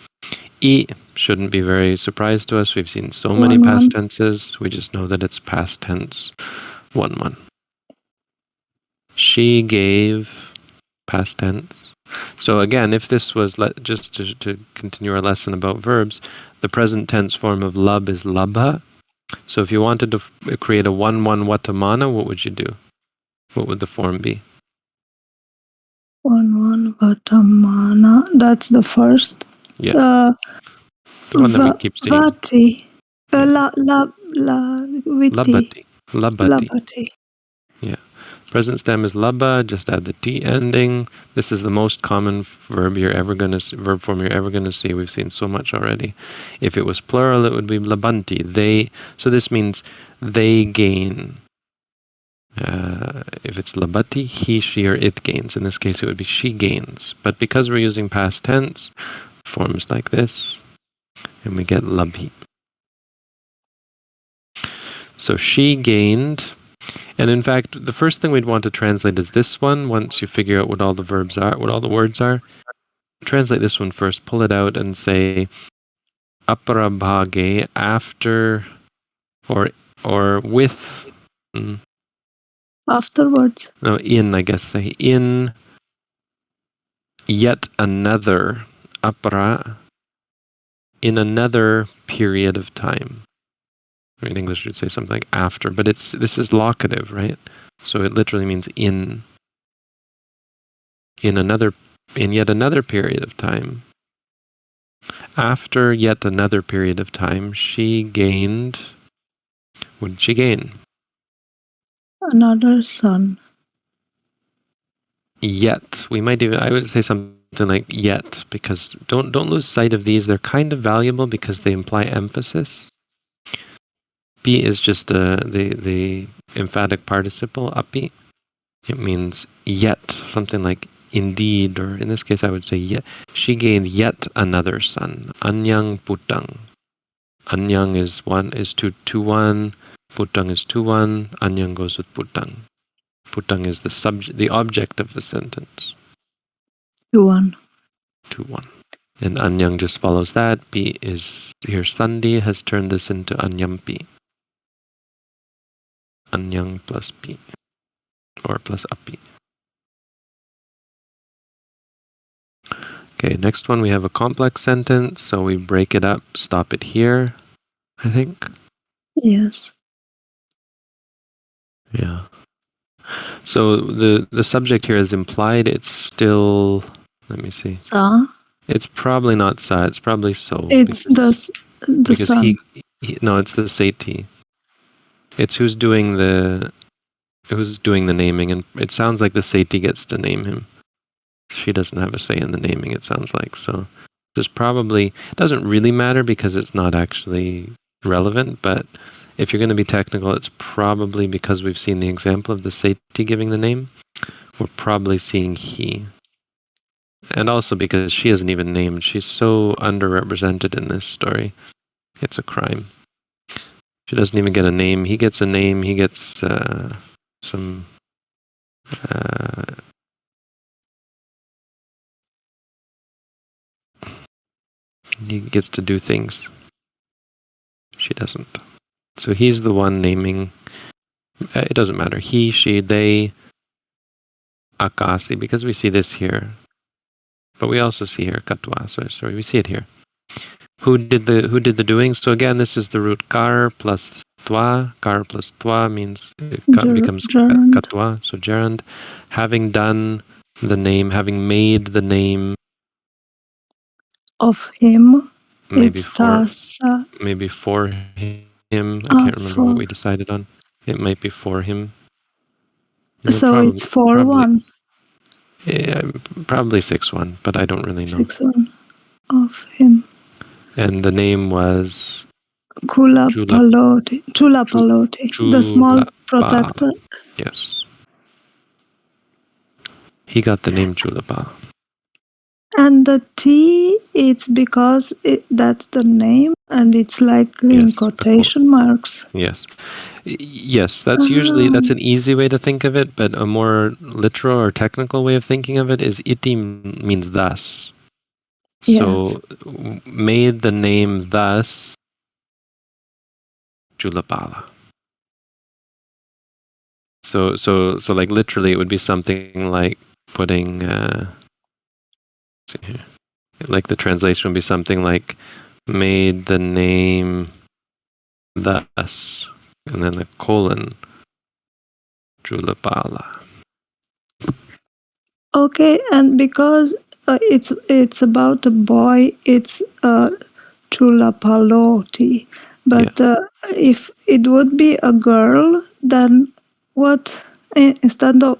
I shouldn't be very surprised to us. We've seen so many past tenses. We just know that it's past tense. 1-1. She gave, past tense. So again, if this was, just to continue our lesson about verbs, the present tense form of lub is labha. So if you wanted to create a 1-1 vatamana, what would you do? What would the form be? 1-1 vatamana. That's the first. Yeah. The one that we keep saying. Vati. Labati. Yeah. Present stem is labba. Just add the t ending. This is the most common verb form you're ever going to see. We've seen so much already. If it was plural, it would be labanti. They. So this means they gain. If it's labati, he, she, or it gains. In this case, it would be she gains. But because we're using past tense, forms like this, and we get labhi. So she gained, and in fact, the first thing we'd want to translate is this one. Once you figure out what all the verbs are, what all the words are, translate this one first. Pull it out and say aparabhage, after, or with. Afterwards. No, in, I guess, say in yet another apara, in another period of time. In English, you'd say something like after, but this is locative, right? So it literally means in yet another period of time. After yet another period of time, she gained. What did she gain? Another son. Yet. I would say something like yet, because don't lose sight of these. They're kind of valuable because they imply emphasis. Pi is just the emphatic participle, api. It means yet, something like indeed, or in this case I would say yet. She gained yet another son. Anyang putang. Anyang is 2-1. Putang is 2-1. Anyang goes with putang. Putang is the object of the sentence. 2-1. 2-1. And anyang just follows that. Pi is here. Sandhi has turned this into anyampi. Anyang plus pi. Or plus api. Okay, next one we have a complex sentence. So we break it up, stop it here, I think. Yes. Yeah. So the subject here is implied. It's still, let me see. Sa. It's probably not sa. It's probably so. It's the because son. No, it's the sati. It's who's doing the naming, and it sounds like the sati gets to name him. She doesn't have a say in the naming, it sounds like. So there's probably, it doesn't really matter because it's not actually relevant, but if you're going to be technical, it's probably because we've seen the example of the sati giving the name, we're probably seeing he. And also because she isn't even named. She's so underrepresented in this story. It's a crime. She doesn't even get a name. He gets a name. He gets some... he gets to do things. She doesn't. So he's the one naming. It doesn't matter. He, she, they, akasi, because we see this here. But we also see here katwa. Sorry, we see it here. Who did the doing? So again, this is the root kar plus twa. Kar plus twa means it becomes gerund. katwa. So gerund. Having done the name, having made the name Of him. maybe It's for tasa. maybe for him. I can't remember what we decided on. It might be for him. So it's 4-1. Yeah, probably 6-1, but I don't really know. 6-1 of him. And the name was Chulapaloti. The small protector. Yes. He got the name Chulapa. And the T, it's because that's the name, and it's like in quotation marks. Yes. Yes, that's an easy way to think of it, but a more literal or technical way of thinking of it is iti means thus. Yes. So made the name thus Chulapala. So like literally it would be something like putting see here. Like the translation would be something like made the name thus, and then a colon Chulapala. Okay, and because it's about a boy, it's Chulapaloti. But if it would be a girl, then what? Instead of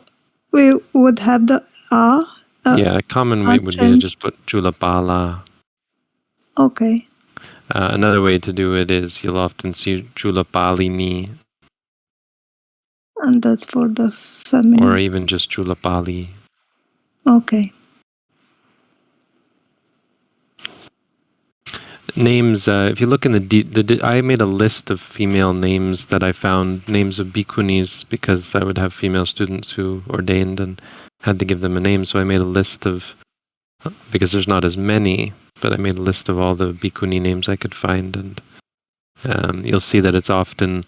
we would have the a. A common way would be to just put Chulapala. Okay. Another way to do it is you'll often see Chulapalini. And that's for the feminine. Or even just Chulapali. Okay. Names, if you look in I made a list of female names that I found, names of bhikkhunis, because I would have female students who ordained and had to give them a name. So I made a list of, because there's not as many, but I made a list of all the bhikkhuni names I could find. And you'll see that it's often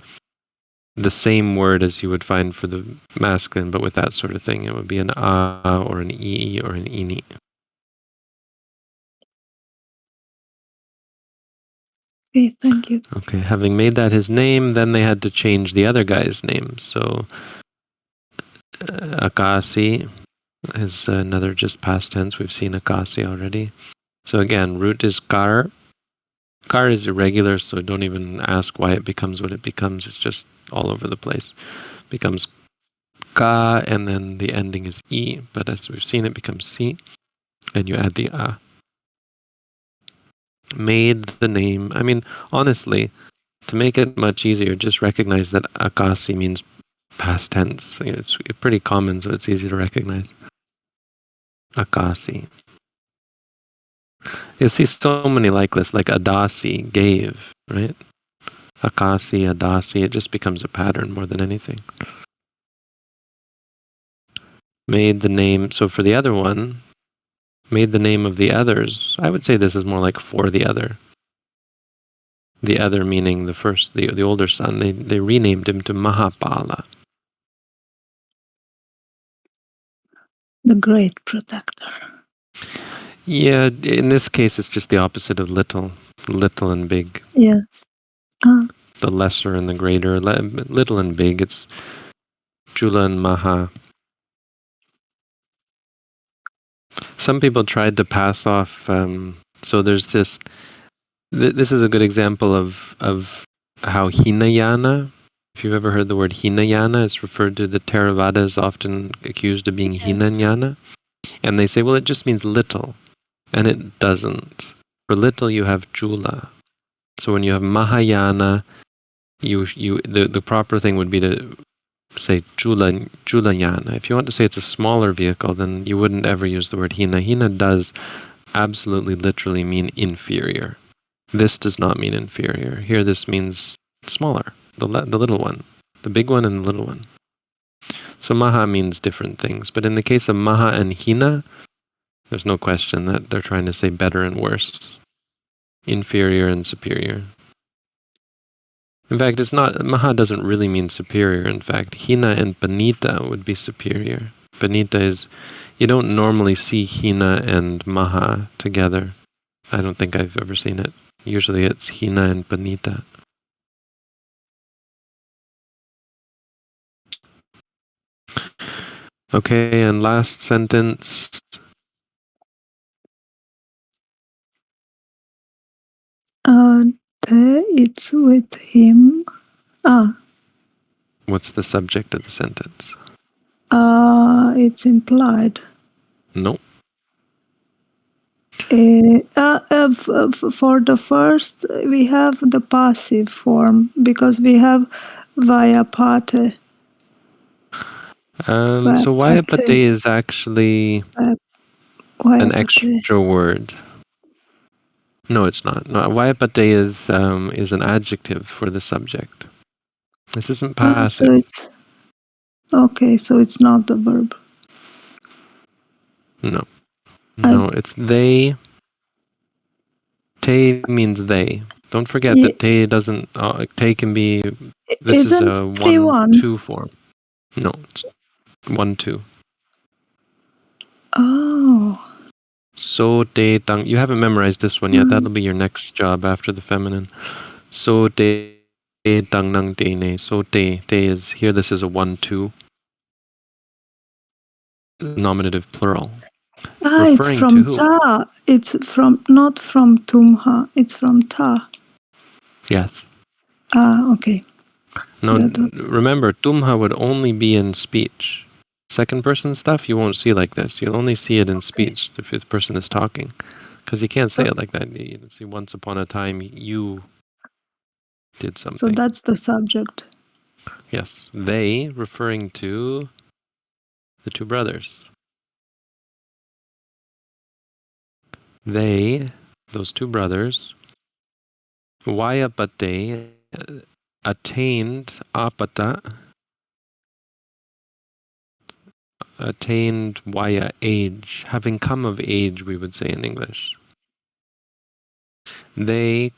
the same word as you would find for the masculine, but with that sort of thing. It would be an a or an e or an ini. Okay, thank you. Okay, having made that his name, then they had to change the other guy's name. So Akasi is another just past tense. We've seen Akasi already. So again, root is kar. Kar is irregular, so don't even ask why it becomes what it becomes. It's just all over the place. Becomes ka, and then the ending is e. But as we've seen, it becomes si, and you add the a. Made the name. I mean, honestly, to make it much easier, just recognize that Akasi means past tense. It's pretty common, so it's easy to recognize. Akasi. You see so many like this, like Adasi, gave, right? Akasi, Adasi, it just becomes a pattern more than anything. Made the name, so for the other one, made the name of the others. I would say this is more like for the other. The other meaning the first, the older son. They renamed him to Mahapala. The great protector. Yeah, in this case, it's just the opposite of little. Little and big. Yes. The lesser and the greater. Little and big. It's Chula and Maha. Some people tried to pass off. So there's this. This is a good example of how Hinayana. If you've ever heard the word Hinayana, it's referred to. The Theravada is often accused of being Yes. Hinayana, and they say, well, it just means little, and it doesn't. For little, you have Chula. So when you have Mahayana, the proper thing would be to say Chulayana. If you want to say it's a smaller vehicle, then you wouldn't ever use the word Hina. Hina does absolutely literally mean inferior. This does not mean inferior. Here this means smaller, the little one, the big one and the little one. So Maha means different things. But in the case of Maha and Hina, there's no question that they're trying to say better and worse, inferior and superior. In fact, it's not, Maha doesn't really mean superior. In fact, Hina and Panita would be superior. Panita is, you don't normally see Hina and Maha together. I don't think I've ever seen it. Usually it's Hina and Panita. Okay, and last sentence. It's with him. What's the subject of the sentence? It's implied. No. For the first, we have the passive form because we have Vayapate. So Vayapate is actually an extra word. No, it's not. No, Vayapate is an adjective for the subject. This isn't passive. So it's not the verb. No, it's they. Te means they. Don't forget that te doesn't. Te can be. This is a 1-2 form. No, it's 1-2. Oh. So te tang. You haven't memorized this one yet. That'll be your next job after the feminine. So te tang nang te ne. So te is here. This is a 1-2. Nominative plural. It's from ta. It's from not from tumha. It's from ta. Yes. Okay. No, remember, tumha would only be in speech. Second person stuff you won't see like this. You'll only see it in speech if the person is talking, because you can't say it like that. You see, once upon a time you did something. So that's the subject. Yes, they referring to the two brothers. They, those two brothers, Vayapate, attained apata, attained vaya, age, having come of age, we would say in English. They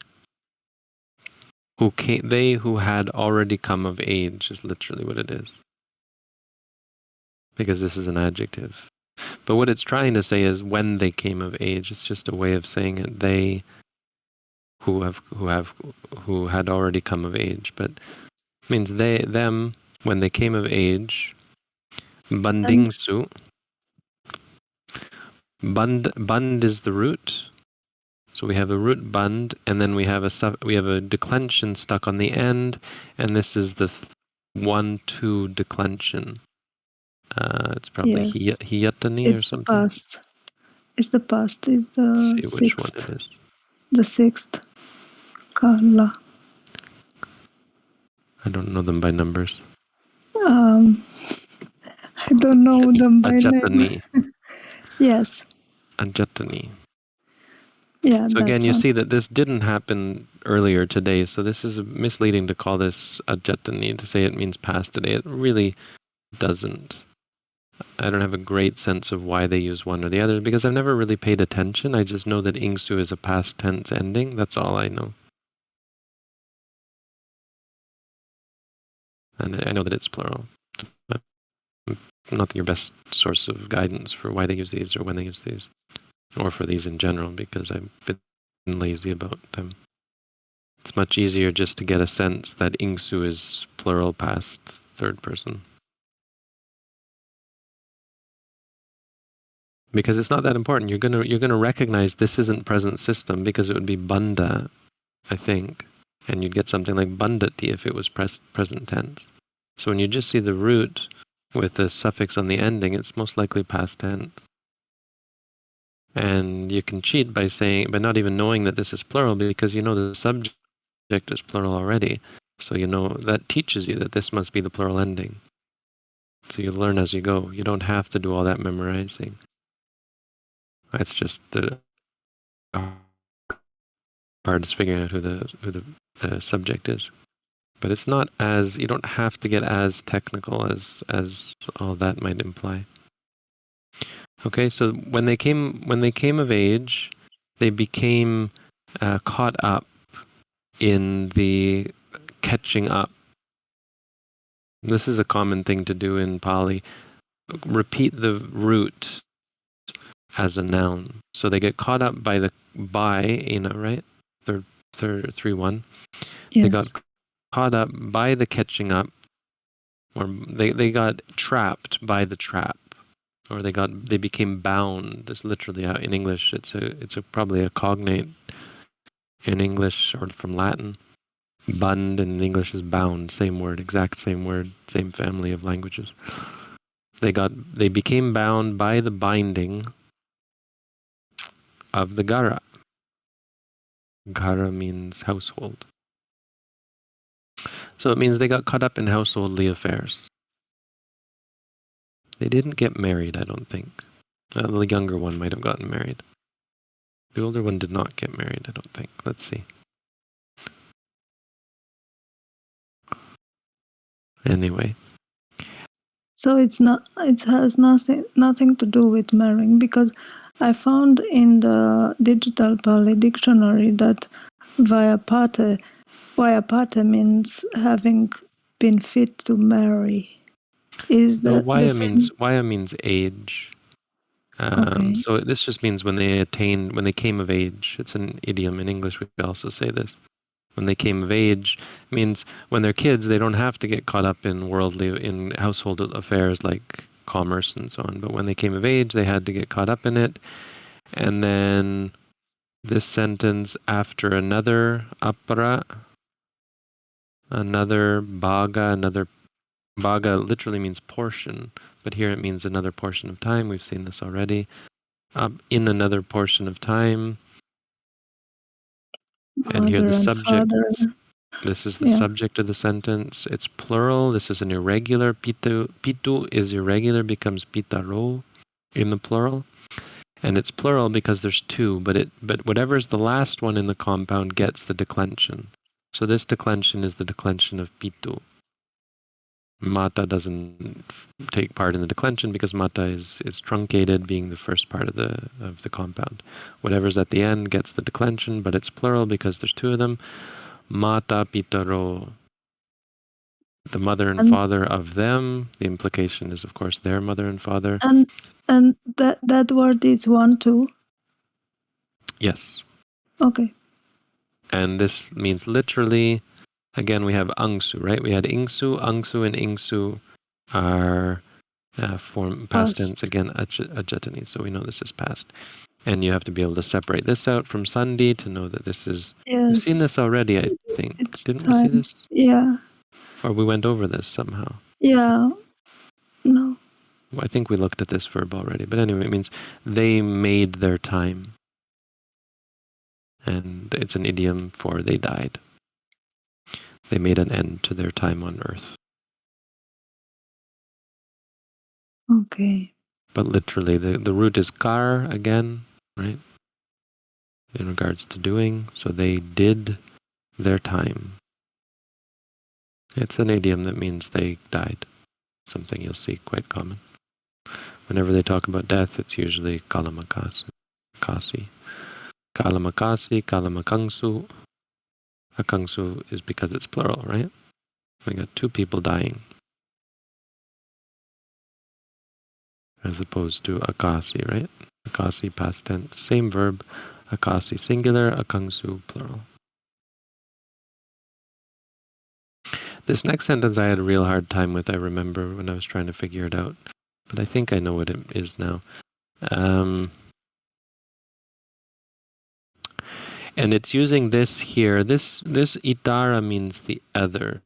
who had already come of age is literally what it is. Because this is an adjective. But what it's trying to say is when they came of age. It's just a way of saying it. They who had already come of age, but it means them when they came of age. Bandingsu. Band is the root. So we have a root band, and then we have a declension stuck on the end, and this is the 1-2 declension. It's probably Yes. hiyatani or It's the something. past. It's the past. It's the Let's see which one sixth. it is. The sixth kala. I don't know them by numbers. I don't know It's them by name. ajatani. Yes. Ajatani. Yeah. So again, that's you one. see that this didn't happen earlier today. So this is misleading to call this ajatani, to say it means past today. It really doesn't. I don't have a great sense of why they use one or the other because I've never really paid attention. I just know that ingsu is a past tense ending. That's all I know. And I know that it's plural. But not your best source of guidance for why they use these or when they use these, or for these in general, because I've been lazy about them. It's much easier just to get a sense that ingsu is plural past third person. Because it's not that important. You're gonna recognize this isn't present system because it would be banda, I think, and you'd get something like bandati if it was present tense. So when you just see the root with the suffix on the ending, it's most likely past tense. And you can cheat by not even knowing that this is plural because you know the subject is plural already. So you know that teaches you that this must be the plural ending. So you learn as you go. You don't have to do all that memorizing. It's just the part is figuring out who the subject is. But it's not as, you don't have to get as technical as all that might imply. Okay, so when they came of age, they became caught up in the catching up. This is a common thing to do in Pali. Repeat the root as a noun. So they get caught up by right? Third 3-1. Yes. They got caught up by the catching up, or they got trapped by the trap, or they became bound. This literally in English, it's probably a cognate in English or from Latin. Bund in English is bound, same word, exact same word, same family of languages. They became bound by the binding of the gara. Gara means household. So it means they got caught up in householdly affairs. They didn't get married, I don't think. The younger one might have gotten married. The older one did not get married, I don't think. Let's see. Anyway. So it has nothing to do with marrying, because I found in the digital Pali dictionary that Vayapate means having been fit to marry. Is No, that the same? Vaya means age. Okay. So this just means when they came of age. It's an idiom in English. We also say this. When they came of age means when they're kids, they don't have to get caught up in household affairs like commerce and so on. But when they came of age, they had to get caught up in it. And then this sentence after another apara, another baga literally means portion, but here it means another portion of time. We've seen this already. In another portion of time. And here the subject. This is the subject of the sentence. It's plural. This is an irregular. Pitu is irregular, becomes pitaro in the plural. And it's plural because there's two, but whatever is the last one in the compound gets the declension. So this declension is the declension of pitu. Mata doesn't take part in the declension because mata is truncated, being the first part of the compound. Whatever's at the end gets the declension, but it's plural because there's two of them. Mata pitaro, the mother and father of them. The implication is, of course, their mother and father. And that word is 1-2? Yes. Okay. And this means literally, again, we have angsu, right? We had ingsu. Angsu and ingsu are form past tense, again, ajatani. So we know this is past. And you have to be able to separate this out from sandhi to know that this is... Yes. We've seen this already, I think. It's Didn't time. we see this? Yeah. Or we went over this somehow. Yeah. No. I think we looked at this verb already. But anyway, it means they made their time. And it's an idiom for they died. They made an end to their time on earth. Okay. But literally, the root is kar again, right? In regards to doing. So they did their time. It's an idiom that means they died. Something you'll see quite common. Whenever they talk about death, it's usually kalamakasi. Kalamakasi, kalamakangsu. Akangsu is because it's plural, right? We got two people dying. As opposed to akasi, right? Akasi, past tense. Same verb. Akasi, singular. Akangsu, plural. This next sentence I had a real hard time with, I remember, when I was trying to figure it out. But I think I know what it is now. And it's using this here. This itara means the other.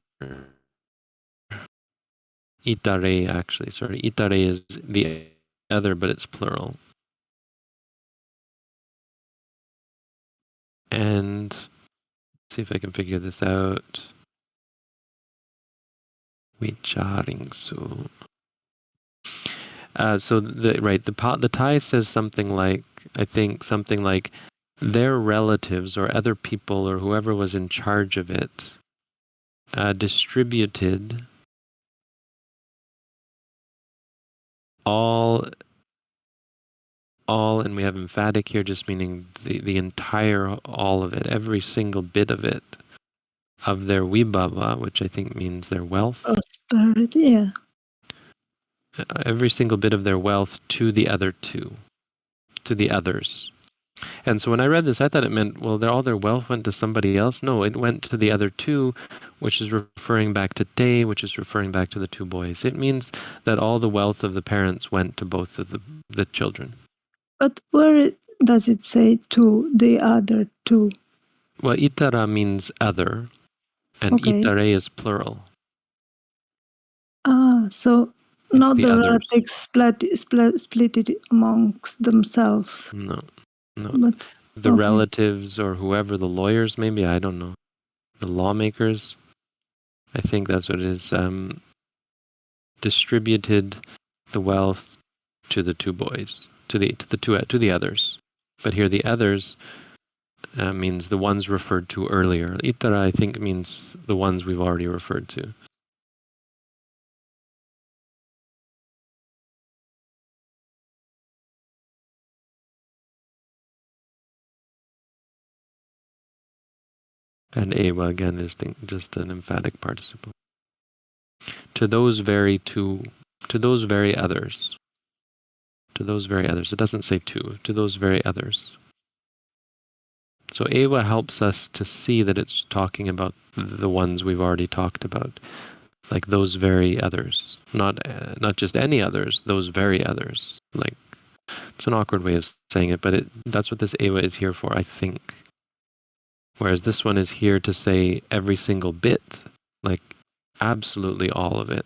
Itare, actually. Sorry. Itare is the other, but it's plural. And let's see if I can figure this out. Vicharingsu. So the Thai says something like, I think something like, their relatives or other people or whoever was in charge of it distributed all, and we have emphatic here, just meaning the entire, all of it, every single bit of it, of their vibhava, which I think means their wealth. Prosperity, yeah. Every single bit of their wealth to the other two, to the others. And so when I read this, I thought it meant, well, all their wealth went to somebody else. No, it went to the other two, which is referring back to Te, which is referring back to the two boys. It means that all the wealth of the parents went to both of the children. But where does it say to the other two? Well, itara means other, and Okay. itare is plural. So It's not the others. relatives split it amongst themselves. No. But The okay. relatives or whoever, the lawyers maybe, I don't know. The lawmakers, I think that's what it is, distributed the wealth to the two boys, to the others. But here the others means the ones referred to earlier. Itara, I think, means the ones we've already referred to. And ewa, again, is just an emphatic participle. To those very others. To those very others. It doesn't say to those very others. So ewa helps us to see that it's talking about the ones we've already talked about. Like those very others. Not just any others, those very others. Like, it's an awkward way of saying it, but that's what this ewa is here for, I think. Whereas this one is here to say every single bit, like absolutely all of it.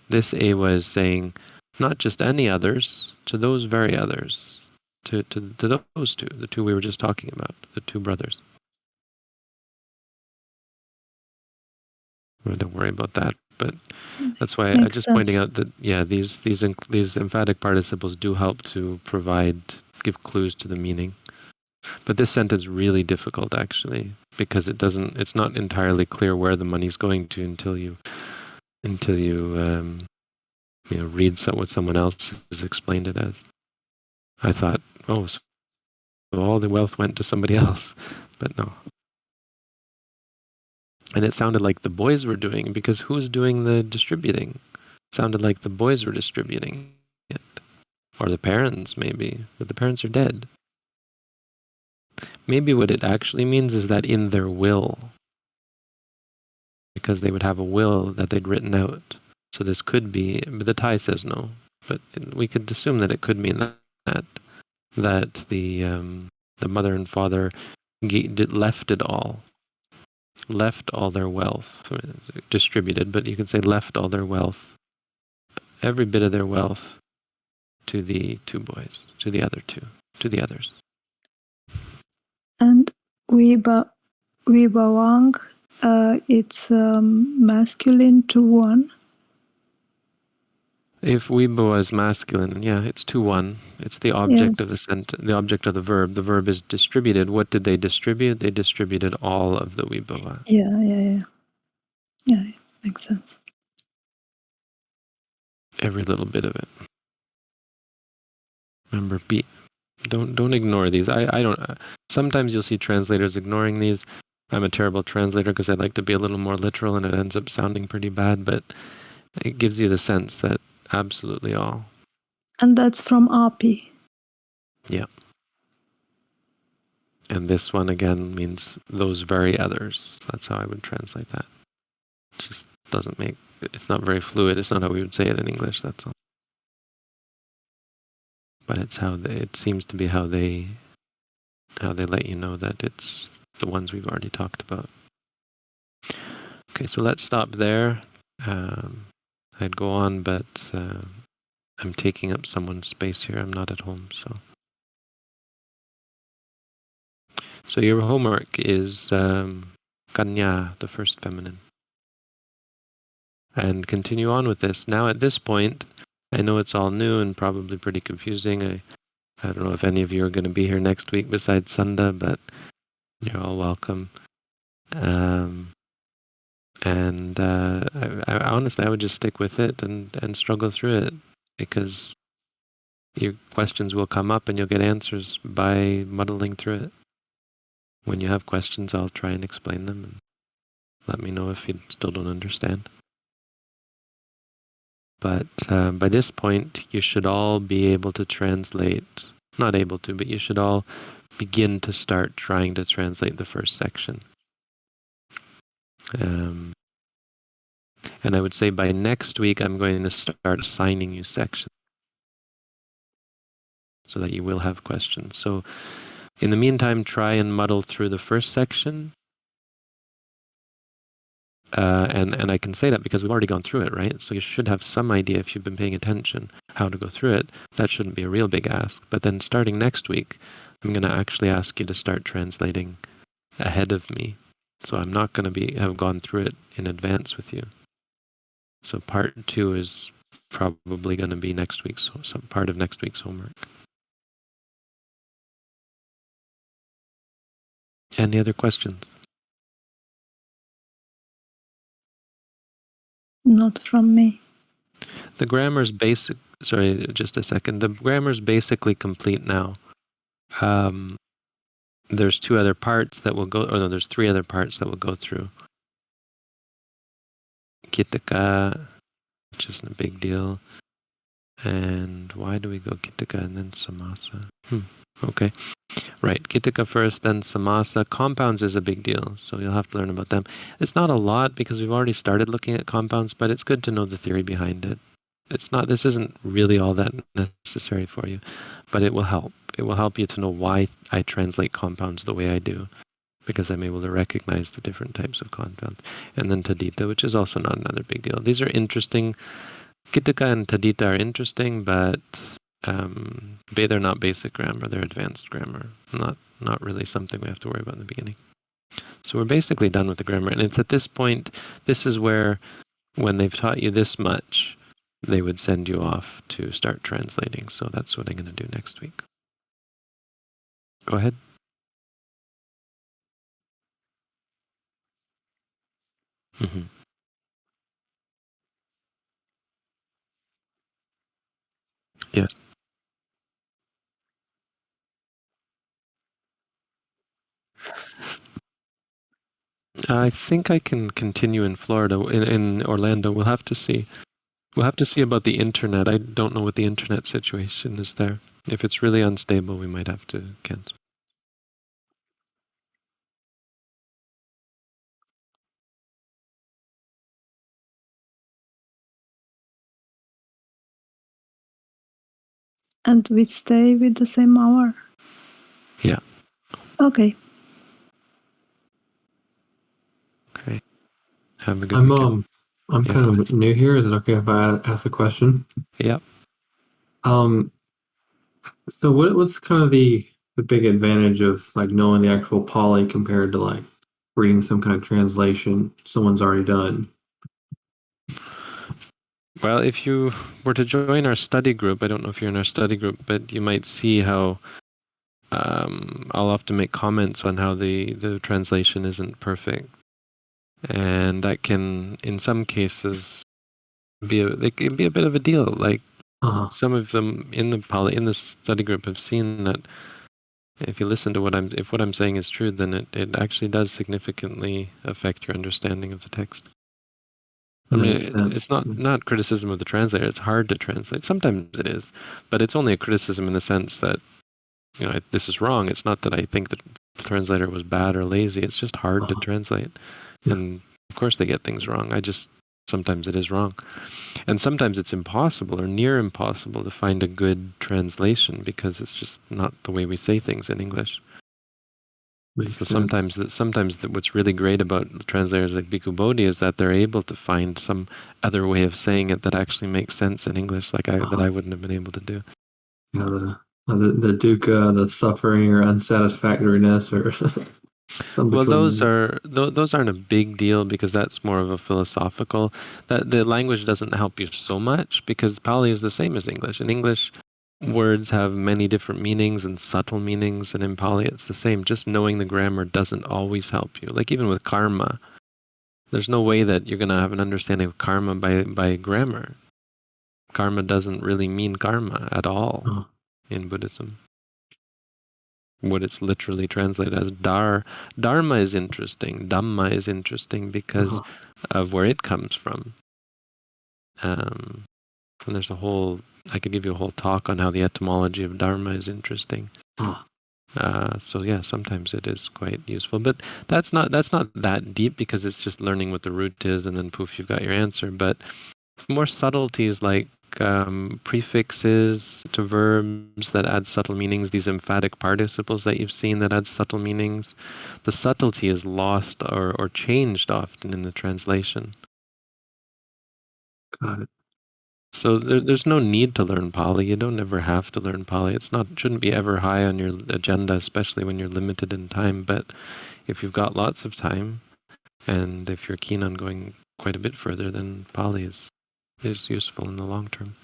This ewa is saying not just any others, to those very others, to those two, the two we were just talking about, the two brothers. Well, don't worry about that, but that's why I'm just pointing out that, yeah, these emphatic participles do help to give clues to the meaning. But this sentence is really difficult, actually, because it's not entirely clear where the money's going to until you read what someone else has explained it as. I thought, oh, so all the wealth went to somebody else, but no. And it sounded like the boys were doing it, because who's doing the distributing? It sounded like the boys were distributing it. Or the parents, maybe, but the parents are dead. Maybe what it actually means is that in their will, because they would have a will that they'd written out. So this could be, but the Thai says no. But we could assume that it could mean that the mother and father left all their wealth, distributed, but you could say left all their wealth, every bit of their wealth, to the two boys, to the others. And Vibhavang, it's masculine to one. If Vibhava is masculine, yeah, it's 2-1. It's the object of the object of the verb. The verb is distributed. What did they distribute? They distributed all of the Vibhava. Yeah, it makes sense. Every little bit of it. Remember, don't ignore these. I don't. Sometimes you'll see translators ignoring these. I'm a terrible translator because I like to be a little more literal, and it ends up sounding pretty bad. But it gives you the sense that absolutely all. And that's from Api. Yeah. And this one again means those very others. That's how I would translate that. It just doesn't make. It's not very fluid. It's not how we would say it in English. That's all. But it's it seems to be how they let you know that it's the ones we've already talked about. Okay, so let's stop there. I'd go on, but I'm taking up someone's space here. I'm not at home, so. So your homework is Kanya, the first feminine. And continue on with this. Now at this point, I know it's all new and probably pretty confusing. I don't know if any of you are going to be here next week besides Sunda, but you're all welcome. And honestly, I would just stick with it and struggle through it, because your questions will come up and you'll get answers by muddling through it. When you have questions, I'll try and explain them, and let me know if you still don't understand. But by this point, you should all be able to translate, not able to, but you should all begin to start trying to translate the first section. And I would say by next week, I'm going to start assigning you sections so that you will have questions. So in the meantime, try and muddle through the first section. And I can say that because we've already gone through it, right? So you should have some idea, if you've been paying attention, how to go through it. That shouldn't be a real big ask. But then starting next week, I'm going to actually ask you to start translating ahead of me. So I'm not going to have gone through it in advance with you. So part 2 is probably going to be some part of next week's homework. Any other questions? Not from me. The grammar's basic. Sorry, just a second. The grammar's basically complete now. There's 2 other parts that will go, or no, there's 3 other parts that will go through. Kittaka, which isn't a big deal. And why do we go Kittaka and then Samasa? Okay. Right, Kittaka first, then Samasa. Compounds is a big deal, so you'll have to learn about them. It's not a lot because we've already started looking at compounds, but it's good to know the theory behind it. This isn't really all that necessary for you, but it will help. It will help you to know why I translate compounds the way I do, because I'm able to recognize the different types of compounds. And then Tadita, which is also not another big deal. These are interesting. Kittaka and Tadita are interesting, but they're not basic grammar, they're advanced grammar. Not really something we have to worry about in the beginning. So we're basically done with the grammar. And it's at this point, this is where, when they've taught you this much, they would send you off to start translating. So that's what I'm going to do next week. Go ahead. Mm-hmm. Yes. I think I can continue in Florida, in Orlando. We'll have to see. We'll have to see about the internet. I don't know what the internet situation is there. If it's really unstable, we might have to cancel. And we stay with the same hour? Yeah. Okay. Okay. Have a good weekend. I'm Yeah, kind go of new here. Is it okay if I ask a question? Yeah. So what's kind of the big advantage of like knowing the actual Pali compared to like reading some kind of translation someone's already done? Well, if you were to join our study group, I don't know if you're in our study group, but you might see how I'll often make comments on how the translation isn't perfect. And that can, in some cases, it can be a bit of a deal. Like some of them in the study group have seen that if you listen to if what I'm saying is true, then it actually does significantly affect your understanding of the text. I mean, Makes sense. it's not criticism of the translator. It's hard to translate. Sometimes it is, but it's only a criticism in the sense that, this is wrong. It's not that I think that the translator was bad or lazy. It's just hard to translate. Yeah. And of course they get things wrong. Sometimes it is wrong. And sometimes it's impossible or near impossible to find a good translation because it's just not the way we say things in English. Makes So sense. sometimes what's really great about translators like Bhikkhu Bodhi is that they're able to find some other way of saying it that actually makes sense in English, that I wouldn't have been able to do. Yeah, the dukkha, the suffering or unsatisfactoriness or something. Well, those aren't a big deal because that's more of a philosophical. That the language doesn't help you so much because Pali is the same as English. In English, words have many different meanings and subtle meanings, and in Pali it's the same. Just knowing the grammar doesn't always help you. Like even with karma, there's no way that you're going to have an understanding of karma by grammar. Karma doesn't really mean karma at all in Buddhism. What it's literally translated as dharma is interesting. Dhamma is interesting because of where it comes from. And there's I could give you a whole talk on how the etymology of dharma is interesting. So yeah, sometimes it is quite useful, but that's not that deep because it's just learning what the root is, and then poof, you've got your answer. But more subtleties like prefixes to verbs that add subtle meanings, these emphatic participles that you've seen that add subtle meanings, the subtlety is lost or changed often in the translation. Got it. So there's no need to learn Pali. You don't ever have to learn Pali. Shouldn't be ever high on your agenda, especially when you're limited in time. But if you've got lots of time, and if you're keen on going quite a bit further, then Pali is useful in the long term.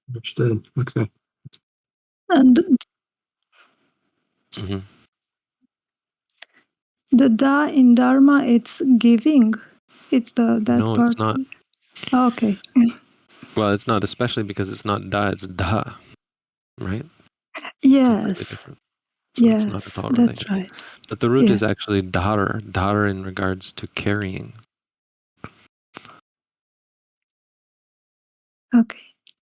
Understood. Okay. And Mm-hmm. the da in Dharma, it's giving. It's that No, part. it's not. Okay. Well, it's not, especially because it's not da, it's da, right? Completely Yes. different. So it's not Yes, at all that's related. right. But the root Yeah. is actually dar in regards to carrying. Okay.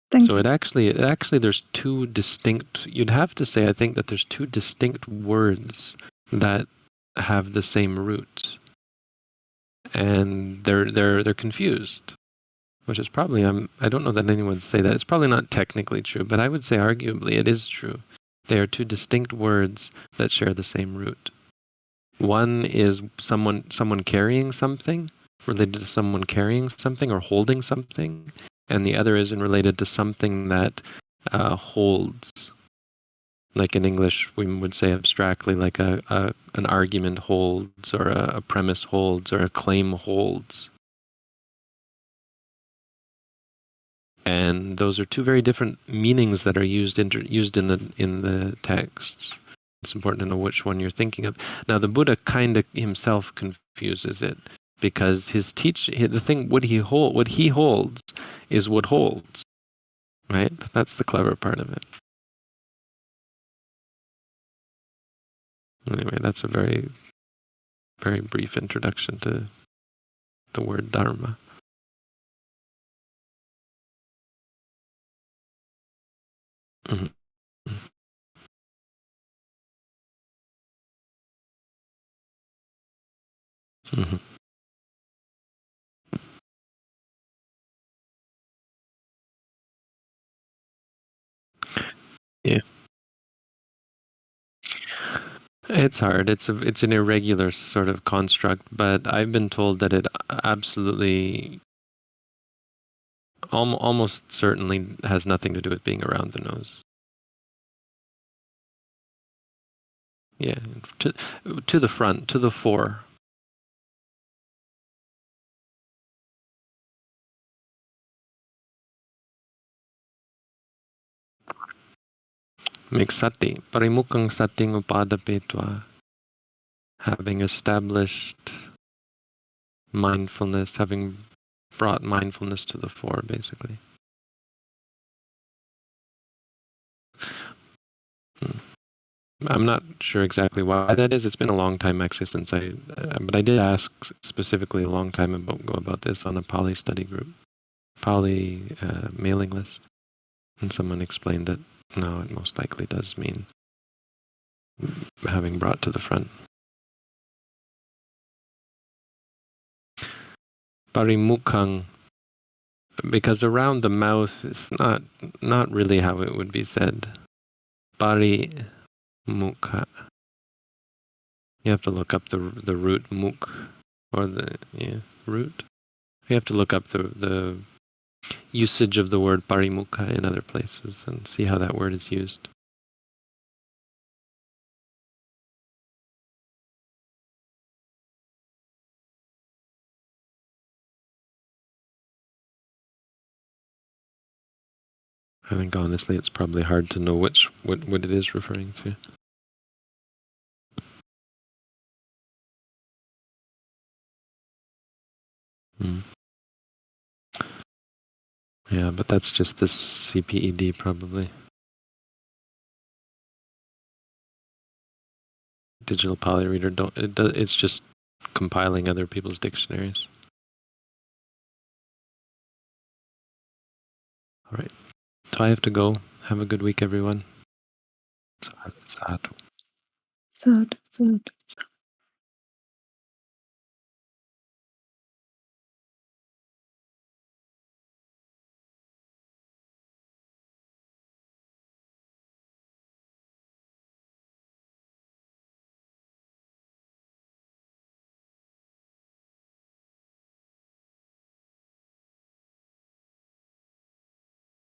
Thank So you. it actually there's two distinct, you'd have to say, I think that there's two distinct words that have the same root. And they're confused, which is probably, I don't know that anyone would say that. It's probably not technically true, but I would say arguably it is true. They are two distinct words that share the same root. One is someone carrying something, related to someone carrying something or holding something, and the other is related to something that holds. Like in English, we would say abstractly, like an argument holds, or a premise holds, or a claim holds. And those are two very different meanings that are used in the texts. It's important to know which one you're thinking of. Now, the Buddha kind of himself confuses it because what he holds is what holds, right? That's the clever part of it. Anyway, that's a very, very brief introduction to the word dharma. Mm-hmm. Mm-hmm. It's hard. It's an irregular sort of construct, but I've been told that it absolutely, almost certainly, has nothing to do with being around the nose. Yeah, to the front, to the fore. Miksati, parimukang sating upadapetva, having established mindfulness, having brought mindfulness to the fore, basically. I'm not sure exactly why that is. It's been a long time actually since but I did ask specifically a long time ago about this on a Pali study group, Pali mailing list, and someone explained that no, it most likely does mean having brought to the front. Parimukang, because around the mouth is not really how it would be said. Parimukha. You have to look up the root muk, or the root. You have to look up the usage of the word parimukha in other places and see how that word is used. I think honestly it's probably hard to know what it is referring to. Yeah, but that's just the CPED probably. Digital Pali Reader it's just compiling other people's dictionaries. All right. So I have to go. Have a good week, everyone. Sadhu. Sadhu, sadhu, sadhu.